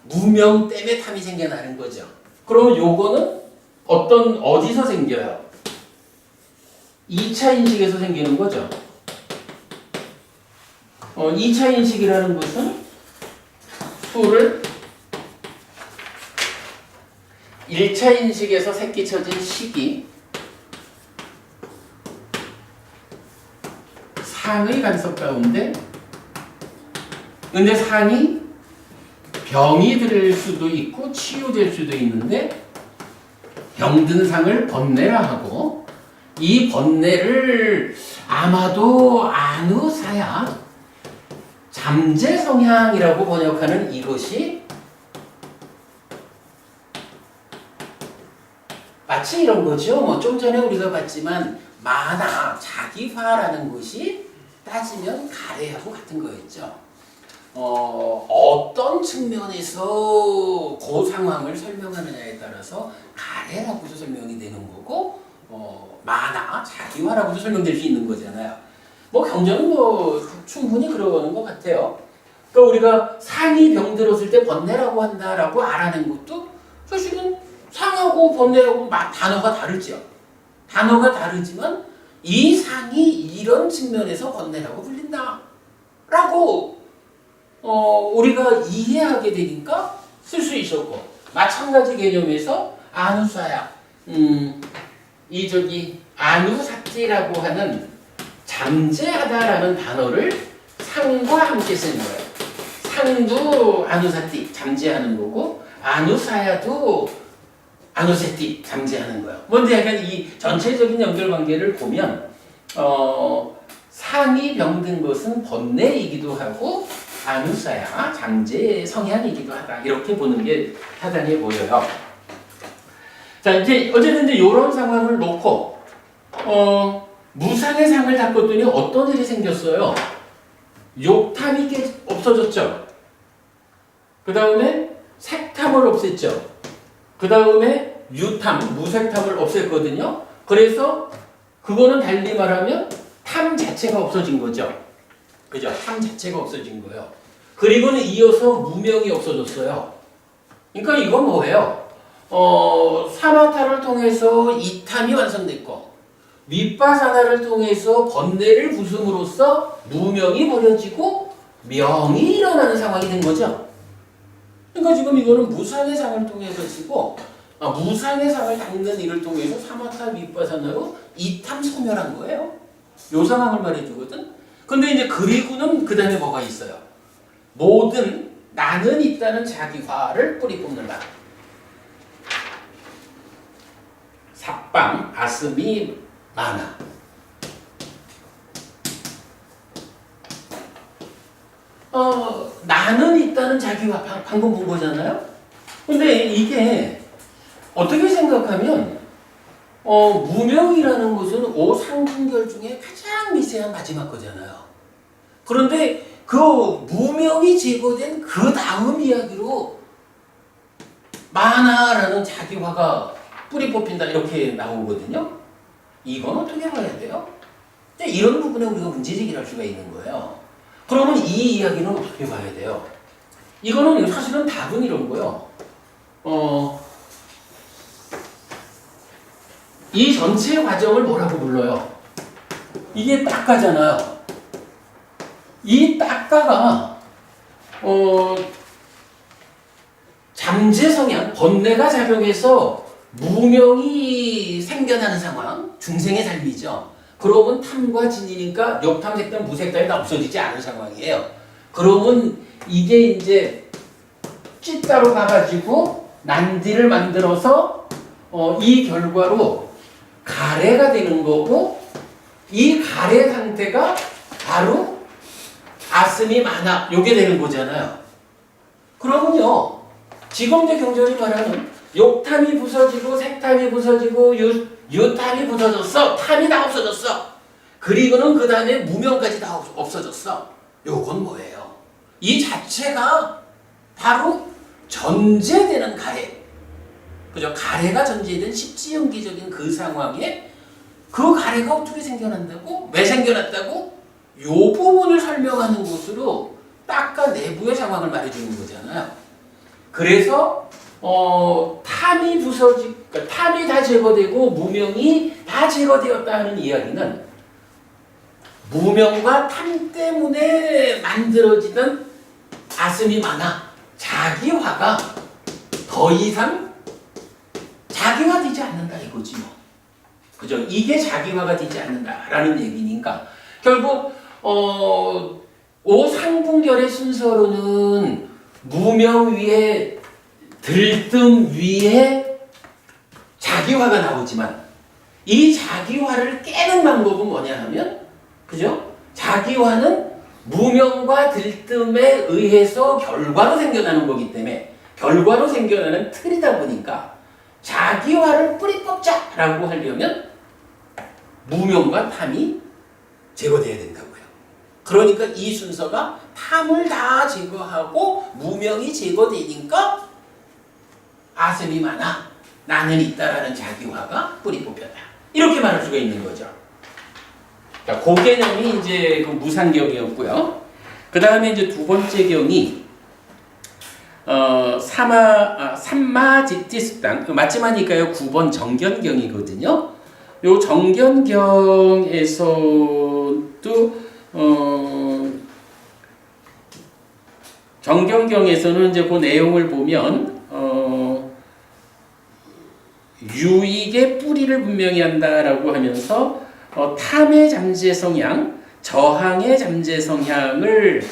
무명 때문에 탐이 생겨나는 거죠. 그러면 요거는 어디서 생겨요? 2차 인식에서 생기는 거죠. 2차 인식이라는 것은 수를 1차 인식에서 새끼쳐진 식이 상의 간섭 가운데 근데 상이 병이 될 수도 있고 치유될 수도 있는데 병든 상을 번뇌라 하고 이 번뇌를 아마도 안우사야 잠재 성향이라고 번역하는 이것이 마치 이런 거죠. 좀 전에 우리가 봤지만 만화, 자기화라는 것이 따지면 가래하고 같은 거였죠. 어떤 측면에서 그 상황을 설명하느냐에 따라서 가래라고도 설명이 되는 거고 만화, 자기화라고도 설명될 수 있는 거잖아요. 경전은 충분히 그러는 것 같아요. 그러니까 우리가 상이 병들었을 때 번뇌라고 한다라고 알아낸 것도 사실은 상하고 번뇌하고 단어가 다르죠. 단어가 다르지만 이 상이 이런 측면에서 번뇌라고 불린다라고 우리가 이해하게 되니까 쓸 수 있었고 마찬가지 개념에서 아누사야 아누사티라고 하는 잠재하다라는 단어를 상과 함께 쓴 거예요. 상도 아누사티 잠재하는 거고 아누사야도 아누세티 잠재하는 거예요. 뭔데 약간 이 전체적인 연결관계를 보면 상이 병든 것은 번뇌이기도 하고 아누사야 잠재 성향이기도 하다. 이렇게 보는 게 타당해 보여요. 자 이제 어쨌든 이런 상황을 놓고 무상의 상을 닦았더니 어떤 일이 생겼어요? 욕탐이 없어졌죠. 그 다음에 색탐을 없앴죠. 그 다음에 유탐, 무색탐을 없앴거든요. 그래서 그거는 달리 말하면 탐 자체가 없어진 거죠. 그죠? 탐 자체가 없어진 거예요. 그리고는 이어서 무명이 없어졌어요. 그러니까 이건 뭐예요? 사마타를 통해서 이탐이 완성됐고 윗바사나를 통해서 번뇌를 부숨으로써 무명이 버려지고 명이 일어나는 상황이 된 거죠. 그러니까 지금 이거는 무상의 상을 통해서지고 무상의 상을 닦는 일을 통해서 사마타 윗바사나로 이탐 소멸한 거예요. 요 상황을 말해주거든. 근데 이제 그리고는 그 다음에 뭐가 있어요? 모든 나는 있다는 자기화를 뿌리 뽑는다. 삽방, 아스미, 마나. 나는 있다는 자기화 방금 본 거잖아요. 근데 이게 어떻게 생각하면 무명이라는 것은 오상분결 중에 가장 미세한 마지막 거잖아요. 그런데 그 무명이 제거된 그 다음 이야기로 만화라는 자기화가 뿌리 뽑힌다 이렇게 나오거든요. 이건 어떻게 봐야 돼요? 이런 부분에 우리가 문제제기를 할 수가 있는 거예요. 그러면 이 이야기는 어떻게 봐야 돼요? 이거는 사실은 답은 이런 거예요. 이 전체 과정을 뭐라고 불러요? 이게 닦아잖아요. 이 닦아가 잠재 성향, 번뇌가 작용해서 무명이 생겨나는 상황, 중생의 삶이죠. 그러면 탐과 진이니까 욕탐, 색탐, 무색탐이 다 없어지지 않은 상황이에요. 그러면 이게 이제 찌따로 가가지고 난디를 만들어서 이 결과로 가래가 되는 거고, 이 가래 상태가 바로 아슴이 많아 요게 되는 거잖아요. 그러면요, 지금의 경전이 말하는 욕탐이 부서지고 색탐이 부서지고 유탐이 부서졌어. 탐이 다 없어졌어. 그리고는 그 다음에 무명까지 다 없어졌어. 요건 뭐예요? 이 자체가 바로 전제되는 가래. 그죠? 가래가 전제된 십지연기적인 그 상황에 그 가래가 어떻게 생겨난다고? 왜 생겨났다고? 요 부분을 설명하는 것으로 닦아 내부의 상황을 말해주는 거잖아요. 그래서 탐이 그러니까 탐이 다 제거되고 무명이 다 제거되었다 하는 이야기는 무명과 탐 때문에 만들어지던 아슴이 많아 자기화가 더 이상 자기화되지 않는다 이거지 뭐. 그죠? 이게 자기화가 되지 않는다라는 얘기니까 결국 오상분결의 순서로는 무명 위에 들뜸 위에 자기화가 나오지만 이 자기화를 깨는 방법은 뭐냐 하면 그죠? 자기화는 무명과 들뜸에 의해서 결과로 생겨나는 거기 때문에 결과로 생겨나는 틀이다 보니까 자기화를 뿌리 뽑자라고 하려면 무명과 탐이 제거돼야 된다고요. 그러니까 이 순서가 탐을 다 제거하고 무명이 제거되니까 아슴이 많아 나는 있다라는 자기화가 뿌리 뽑혔다. 이렇게 말할 수가 있는 거죠. 자, 그 개념이 이제 그 무상경이었고요. 그 다음에 이제 두 번째 경이 삼마지티스당 맞지마니까요 9번 정견경이거든요. 요 정견경에서도 정견경에서는 이제 그 내용을 보면 유익의 뿌리를 분명히 한다라고 하면서 탐의 잠재 성향, 저항의 잠재 성향을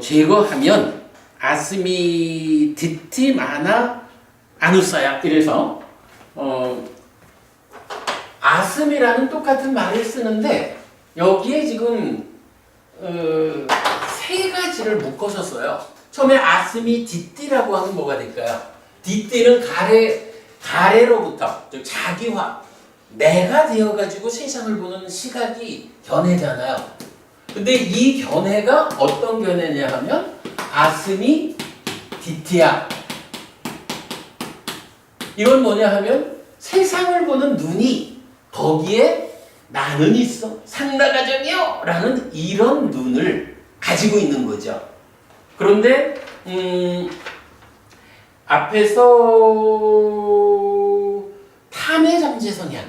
제거하면 아스미 디티 마나 아누사야. 이래서 아슴이라는 똑같은 말을 쓰는데 여기에 지금 세 가지를 묶어서 써요. 처음에 아슴이 디띠라고 하면 뭐가 될까요? 디띠는 가래로부터 즉 자기화, 내가 되어가지고 세상을 보는 시각이 견해잖아요. 근데 이 견해가 어떤 견해냐 하면 아슴이 디티야. 이건 뭐냐 하면 세상을 보는 눈이 거기에 나는 있어 상나가정이요 라는 이런 눈을 가지고 있는 거죠. 그런데 앞에서 탐의 잠재 성향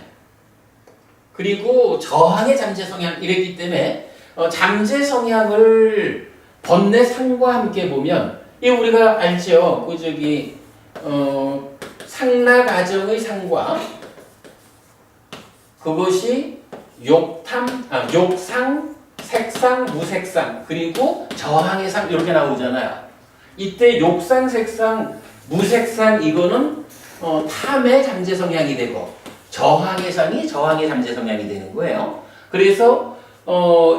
그리고 저항의 잠재 성향 이랬기 때문에 잠재 성향을 번뇌 상과 함께 보면 이 우리가 알죠. 그 저기 상나가정의 상과 그것이 욕상, 색상, 무색상 그리고 저항의 상 이렇게 나오잖아요. 이때 욕상, 색상, 무색상 이거는 탐의 잠재 성향이 되고 저항의 상이 저항의 잠재 성향이 되는 거예요. 그래서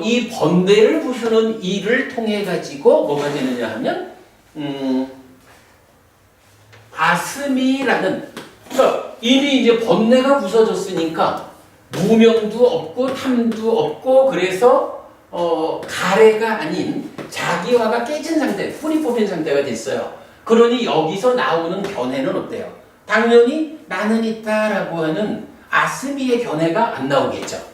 이 번뇌를 부수는 일을 통해 가지고 뭐가 되느냐 하면 아스미라는, 그러니까 이미 이제 번뇌가 부서졌으니까 무명도 없고 탐도 없고, 그래서 가래가 아닌 자기화가 깨진 상태, 뿌리 뽑힌 상태가 됐어요. 그러니 여기서 나오는 견해는 어때요? 당연히 나는 있다라고 하는 아스미의 견해가 안 나오겠죠.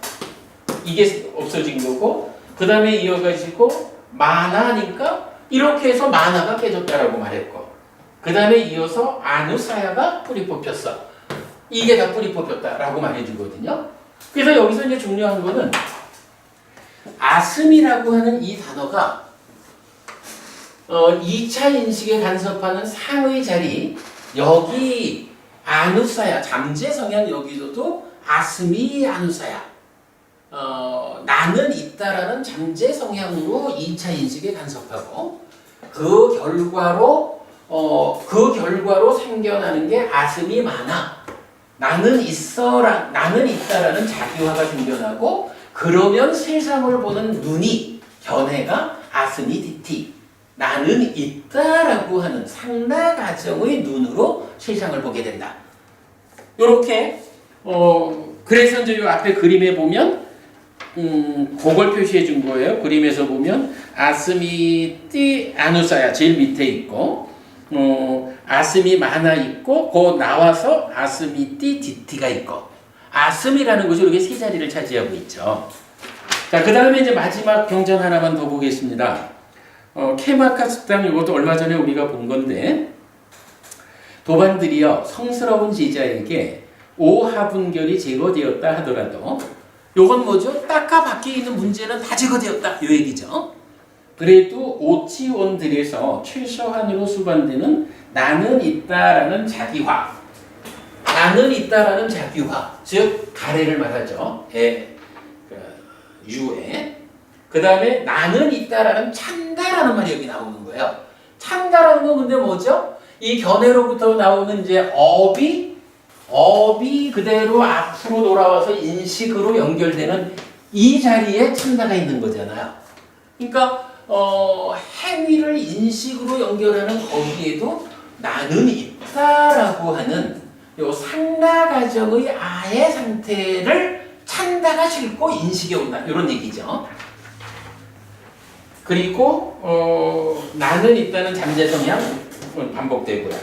이게 없어진 거고, 그 다음에 이어가지고 마나니까 이렇게 해서 마나가 깨졌다라고 말했고, 그 다음에 이어서 아누사야가 뿌리 뽑혔어. 이게 다 뿌리 뽑혔다라고 말해주거든요. 그래서 여기서 이제 중요한 거는 아스미라고 하는 이 단어가 2차 인식에 간섭하는 상의 자리, 여기 아누사야, 잠재 성향, 여기서도 아스미 아누사야, 나는 있다라는 잠재 성향으로 2차 인식에 간섭하고, 그 결과로 생겨나는 게 아스미 마나, 나는 있다라는 자기화가 생겨나고, 그러면 세상을 보는 눈이, 견해가 아스미 디티, 나는 있다라고 하는 상나 가정의 눈으로 세상을 보게 된다. 요렇게 그래서 이제 요 앞에 그림에 보면 그걸 표시해 준 거예요. 그림에서 보면 아스미 띠 아누사야 제일 밑에 있고, 아스미 마나 있고, 그 나와서 아스미 띠 디티가 있고, 아스미라는 것이 이렇게 세 자리를 차지하고 있죠. 자, 그 다음에 이제 마지막 경전 하나만 더 보겠습니다. 케마카 습당, 이것도 얼마 전에 우리가 본 건데, 도반들이여 성스러운 제자에게 오하분결이 제거되었다 하더라도, 요건 뭐죠? 닦아 밖에 있는 문제는 다 제거되었다, 요 얘기죠. 그래도 오치원들에서 최소한으로 수반되는 나는 있다라는 자기화, 나는 있다라는 자기화, 즉 가래를 말하죠. 유에. 그 다음에 나는 있다라는 찬다라는 말이 여기 나오는 거예요. 찬다라는 건 근데 뭐죠? 이 견해로부터 나오는 이제 업이 그대로 앞으로 돌아와서 인식으로 연결되는 이 자리에 찬다가 있는 거잖아요. 그러니까 행위를 인식으로 연결하는 거기에도 나는 있다라고 하는 요 상나 가정의 아의 상태를 찬다가 싣고 인식에 온다, 이런 얘기죠. 그리고 나는 있다는 잠재 성향 반복되고요.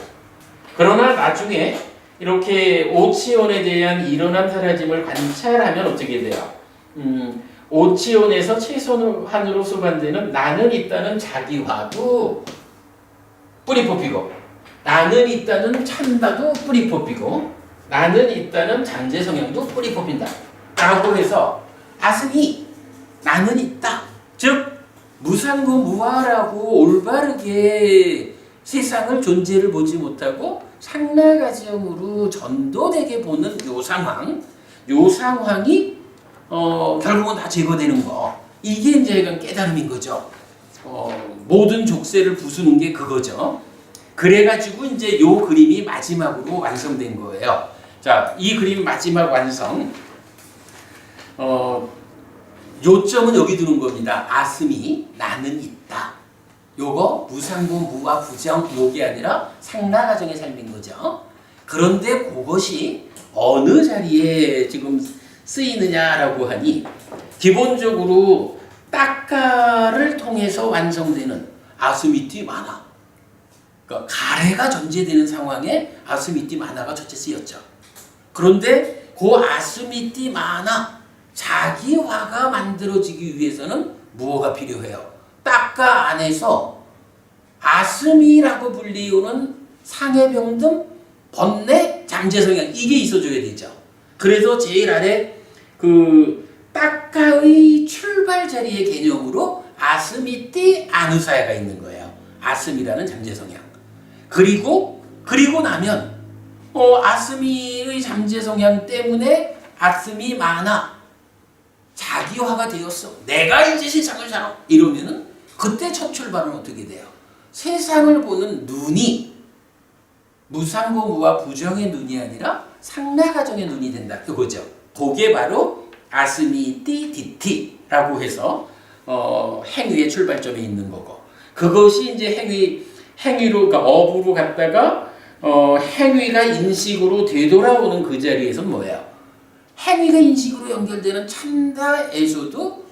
그러나 나중에 이렇게 오치온에 대한 일어남 사라짐을 관찰하면 어떻게 돼요? 오치온에서 최소한으로 수반되는 나는 있다는 자기화도 뿌리 뽑히고, 나는 있다는 찬다도 뿌리 뽑히고, 나는 있다는 잠재 성향도 뿌리 뽑힌다 라고 해서 아스미, 나는 있다, 즉 무상고 무아라고 올바르게 세상을 존재를 보지 못하고 상나가정으로 전도되게 보는 요 상황이 결국은 다 제거되는 거, 이게 이제 깨달음인 거죠. 모든 족쇄를 부수는 게 그거죠. 그래가지고 이제 요 그림이 마지막으로 완성된 거예요. 자, 이 그림 마지막 완성. 요점은 여기 두는 겁니다. 아스미, 나는 있다. 요거 무상부, 무와 부정, 요게 아니라 상나가정의 삶인 거죠. 그런데 그것이 어느 자리에 지금 쓰이느냐라고 하니, 기본적으로 딱가를 통해서 완성되는 아스미티 마나, 그러니까 가래가 전제되는 상황에 아스미티 마나가 첫째 쓰였죠. 그런데 그 아스미티 마나, 자기화가 만들어지기 위해서는 무엇가 필요해요? 딱가 안에서 아스미라고 불리우는 상해병등, 번뇌, 잠재성향, 이게 있어줘야 되죠. 그래서 제일 아래 그 딱가의 출발 자리의 개념으로 아스미띠 아누사야가 있는 거예요. 아스미라는 잠재성향. 그리고 나면 아스미의 잠재성향 때문에 아스미 마나, 자기화가 되었어, 내가 이제 세상을 살아, 이러면은 그때 첫 출발은 어떻게 돼요? 세상을 보는 눈이 무상고 무와 부정의 눈이 아니라 상나가정의 눈이 된다, 그거죠. 그게 바로 아스미띠 디티라고 해서 행위의 출발점에 있는 거고, 그것이 이제 행위로, 그러니까 업으로 갔다가 행위가 인식으로 되돌아오는 그 자리에서 뭐예요? 행위가 인식으로 연결되는 참다에서도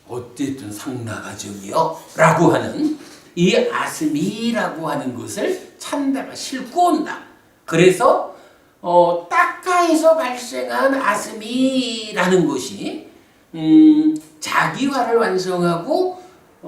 어쨌든 상나가정이요 라고 하는 이 아스미라고 하는 것을 참다가 싣고 온다. 그래서 딱가에서 발생한 아스미라는 것이 자기화를 완성하고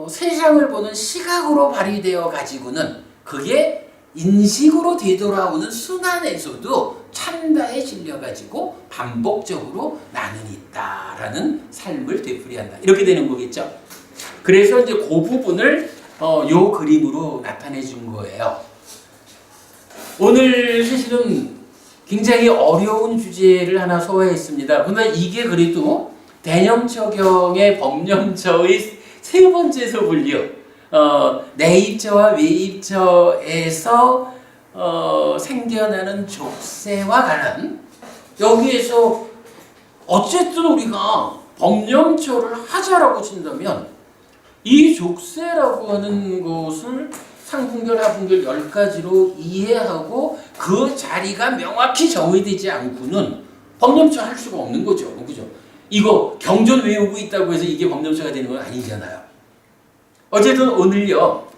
세상을 보는 시각으로 발휘되어 가지고는 그게 인식으로 되돌아오는 순환에서도 참다에 실려가지고 반복적으로 나는 있다라는 삶을 되풀이한다. 이렇게 되는 거겠죠. 그래서 이제 그 부분을 요 그림으로 나타내 준 거예요. 오늘 사실은 굉장히 어려운 주제를 하나 소화했습니다. 그런데 이게 그래도 대념처경의 법념처의 세 번째 소분류, 내입처와 외입처에서 생겨나는 족쇄와 관한, 여기에서 어쨌든 우리가 법념처를 하자라고 친다면 이 족쇄라고 하는 것을 상분결, 하분결 10가지로 이해하고 그 자리가 명확히 정의되지 않고는 법념처 할 수가 없는 거죠. 그죠? 이거 경전 외우고 있다고 해서 이게 법념처가 되는 건 아니잖아요. 어쨌든 오늘요,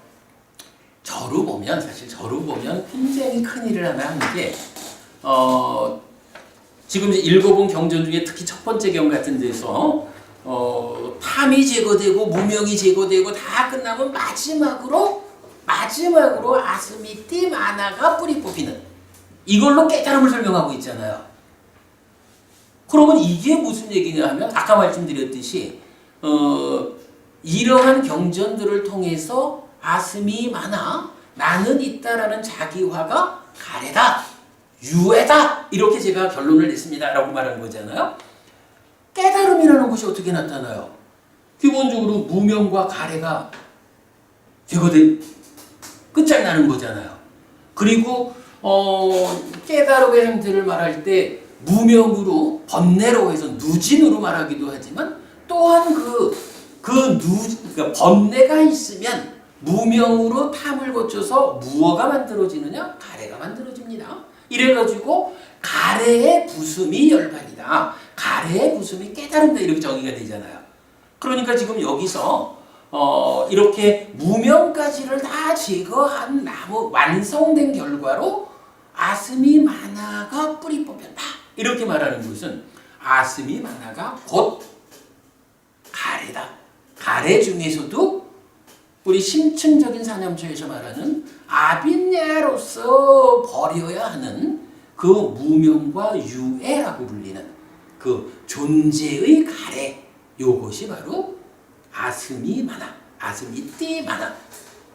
저로 보면 굉장히 큰 일을 하나 한 게, 지금 읽어본 경전 중에 특히 첫 번째 경 같은 데서 탐이 제거되고 무명이 제거되고 다 끝나면 마지막으로 아스미띠 마나가 뿌리 뽑히는, 이걸로 깨달음을 설명하고 있잖아요. 그러면 이게 무슨 얘기냐 하면 아까 말씀드렸듯이 이러한 경전들을 통해서 아스미 마나, 나는 있다라는 자기화가 가래다, 유해다, 이렇게 제가 결론을 냈습니다 라고 말한 거잖아요. 깨달음이라는 것이 어떻게 나타나요? 기본적으로 무명과 가래가 제거된 끝장나는 거잖아요. 그리고 깨달음의 상태를 말할 때 무명으로, 번뇌로 해서 누진으로 말하기도 하지만, 또한 그러니까 번뇌가 있으면 무명으로 탐을 거쳐서 무어가 만들어지느냐? 가래가 만들어집니다. 이래가지고 가래의 부수미 열반이다, 가래의 부수미 깨달음다, 이렇게 정의가 되잖아요. 그러니까 지금 여기서 이렇게 무명까지를 다 제거한 완성된 결과로 아스미 마나가 뿌리 뽑혔다, 이렇게 말하는 것은 아스미 마나가 곧 가래다. 가래 중에서도 우리 심층적인 사념처에서 말하는 아빈야로서 버려야 하는 그 무명과 유해라고 불리는 그 존재의 가래, 요것이 바로 아스미 마나, 아스미띠 마나,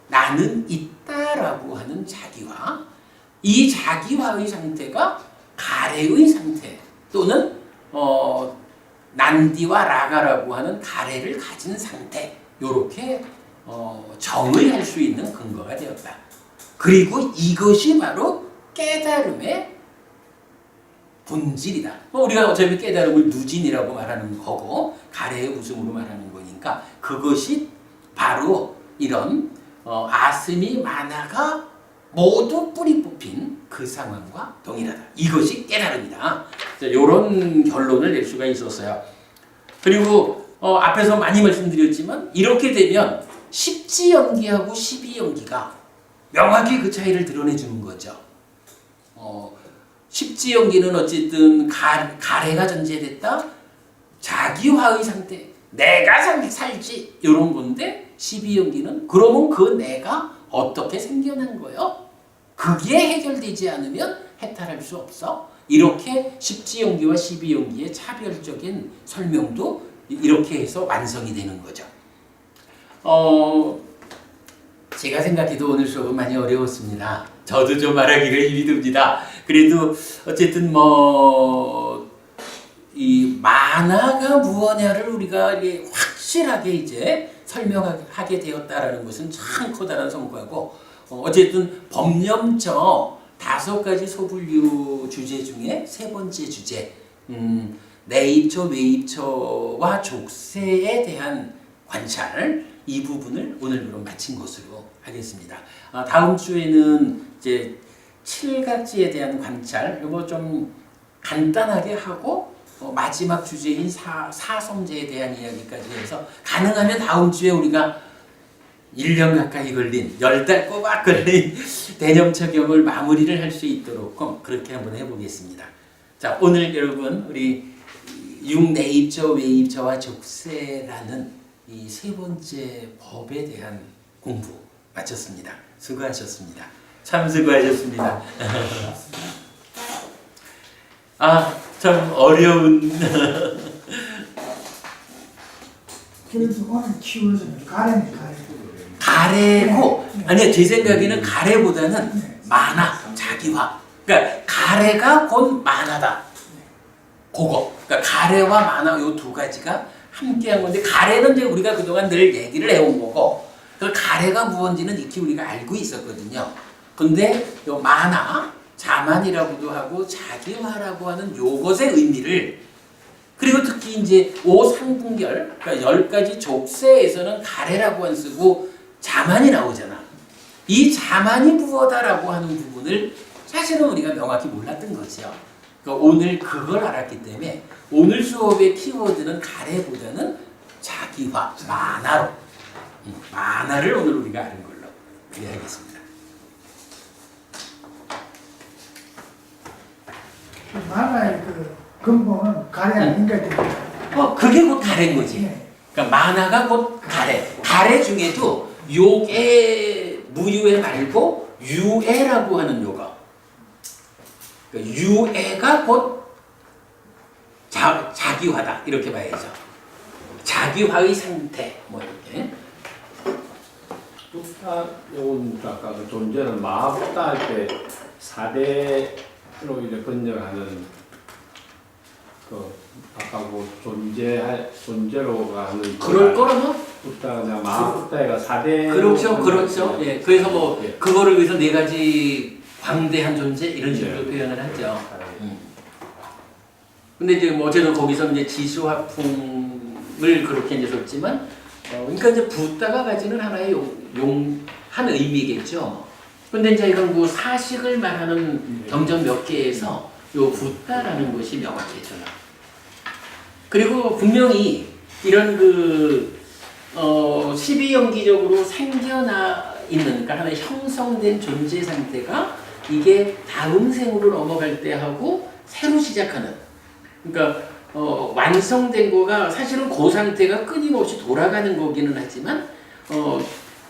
나는 있다라고 하는 자기화, 이 자기화의 상태가 가래의 상태, 또는 난디와 라가라고 하는 가래를 가진 상태, 요렇게 정의할 수 있는 근거가 되었다. 그리고 이것이 바로 깨달음의 본질이다. 우리가 어차피 깨달음을 누진이라고 말하는 거고 가래의 웃음으로 말하는 거니까 그것이 바로 이런 아스미 마나가 모두 뿌리 뽑힌 그 상황과 동일하다. 이것이 깨달음이다. 이런 결론을 낼 수가 있었어요. 그리고 앞에서 많이 말씀드렸지만 이렇게 되면 십지연기하고 십이연기가 명확히 그 차이를 드러내주는 거죠. 십지연기는 어쨌든 가래가 전제됐다, 자기화의 상태, 내가 살지, 이런 건데, 십이연기는 그러면 그 내가 어떻게 생겨난 거요? 그게 해결되지 않으면 해탈할 수 없어. 이렇게 십지연기와 십이연기의 차별적인 설명도 이렇게 해서 완성이 되는 거죠. 제가 생각해도 오늘 수업은 많이 어려웠습니다. 저도 좀 말하기가 힘이 듭니다. 그래도 어쨌든 이 만화가 무엇냐를 우리가 확실하게 이제 설명하게 되었다라는 것은 참 커다란 성과고, 어쨌든 법념처 5가지 소분류 주제 중에 세 번째 주제, 내입처, 외입처와 족쇄에 대한 관찰 이 부분을 오늘 그럼 마친 것으로 하겠습니다. 다음 주에는 이제 칠각지에 대한 관찰 이거 좀 간단하게 하고 마지막 주제인 사성제에 대한 이야기까지 해서 가능하면 다음 주에 우리가 1년 가까이 걸린 10달 꼬박 걸린 대념처경을 마무리를 할 수 있도록 그렇게 한번 해보겠습니다. 자, 오늘 여러분 우리 육내입처, 외입처와 족쇄라는 이 세 번째 법에 대한 공부 마쳤습니다. 수고하셨습니다. 참 수고하셨습니다. 참 어려운 그래서 오늘 키워드는 가래네, 가래. 가래고 아니야 제 생각에는 가래보다는 만화, 자기화. 그러니까 가래가 곧 만화다. 그거. 그러니까 가래와 만화 요 두 가지가 함께한 건데 가래는 이제 우리가 그동안 늘 얘기를 해온 거고 그 가래가 무언지는 익히 우리가 알고 있었거든요. 근데 요 만화, 자만이라고도 하고 자기화라고 하는 요것의 의미를 그리고 특히 이제 오상분결 그러니까 10가지 족쇄에서는 가래라고 안 쓰고 자만이 나오잖아. 이 자만이 무엇다라고 하는 부분을 사실은 우리가 명확히 몰랐던 거죠. 그러니까 오늘 그걸 알았기 때문에 오늘 수업의 키워드는 가래보다는 자기화, 만화로 만화를 오늘 우리가 아는 걸로 이해하겠습니다. 만화의 그 근본은 가래 아닌가 됩니다. 그게 곧 가래인 거지. 그러니까 만화가 곧 가래. 가래 중에도 요애, 무유애 말고 유애라고 하는 요가. 그러니까 유애가 곧 자기화다. 이렇게 봐야죠. 자기화의 상태. 뭐 이렇게. 붓다 요건 아까 그 존재는 마붓다 할 때 4대로 이제 번역하는 그 아까 그 존재로가 하는 그럴 거라면 붓다 그냥 마붓다가 4대 그렇죠, 그렇죠. 예, 그래서 뭐 예. 그거를 위해서 네 가지 광대한 존재 이런 식으로 예. 표현을 하죠. 근데 이제 뭐 어쨌든 거기서 이제 지수화풍을 그렇게 이제 썼지만, 그러니까 이제 붓다가 가지는 하나의 한 의미겠죠. 근데 이제 이건 뭐 사식을 말하는 경전 몇 개에서 요 붓다라는 것이 명확해져요. 그리고 분명히 이런 그 12연기적으로 생겨나 있는, 그러니까 하나의 형성된 존재 상태가 이게 다음 생으로 넘어갈 때 하고 새로 시작하는, 그러니까 완성된 거가 사실은 그 상태가 끊임없이 돌아가는 거기는 하지만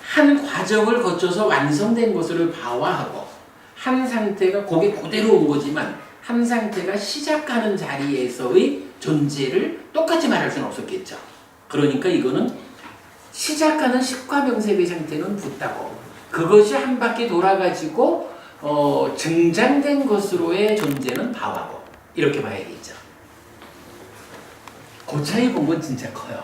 한 과정을 거쳐서 완성된 것을 봐와하고 한 상태가 거기 그대로 온 거지만 한 상태가 시작하는 자리에서의 존재를 똑같이 말할 수는 없었겠죠. 그러니까 이거는 시작하는 식과명색의 상태는 붓다고 그것이 한 바퀴 돌아가지고 증장된 것으로의 존재는 바와고 이렇게 봐야겠죠. 그 차이 본 건 진짜 커요.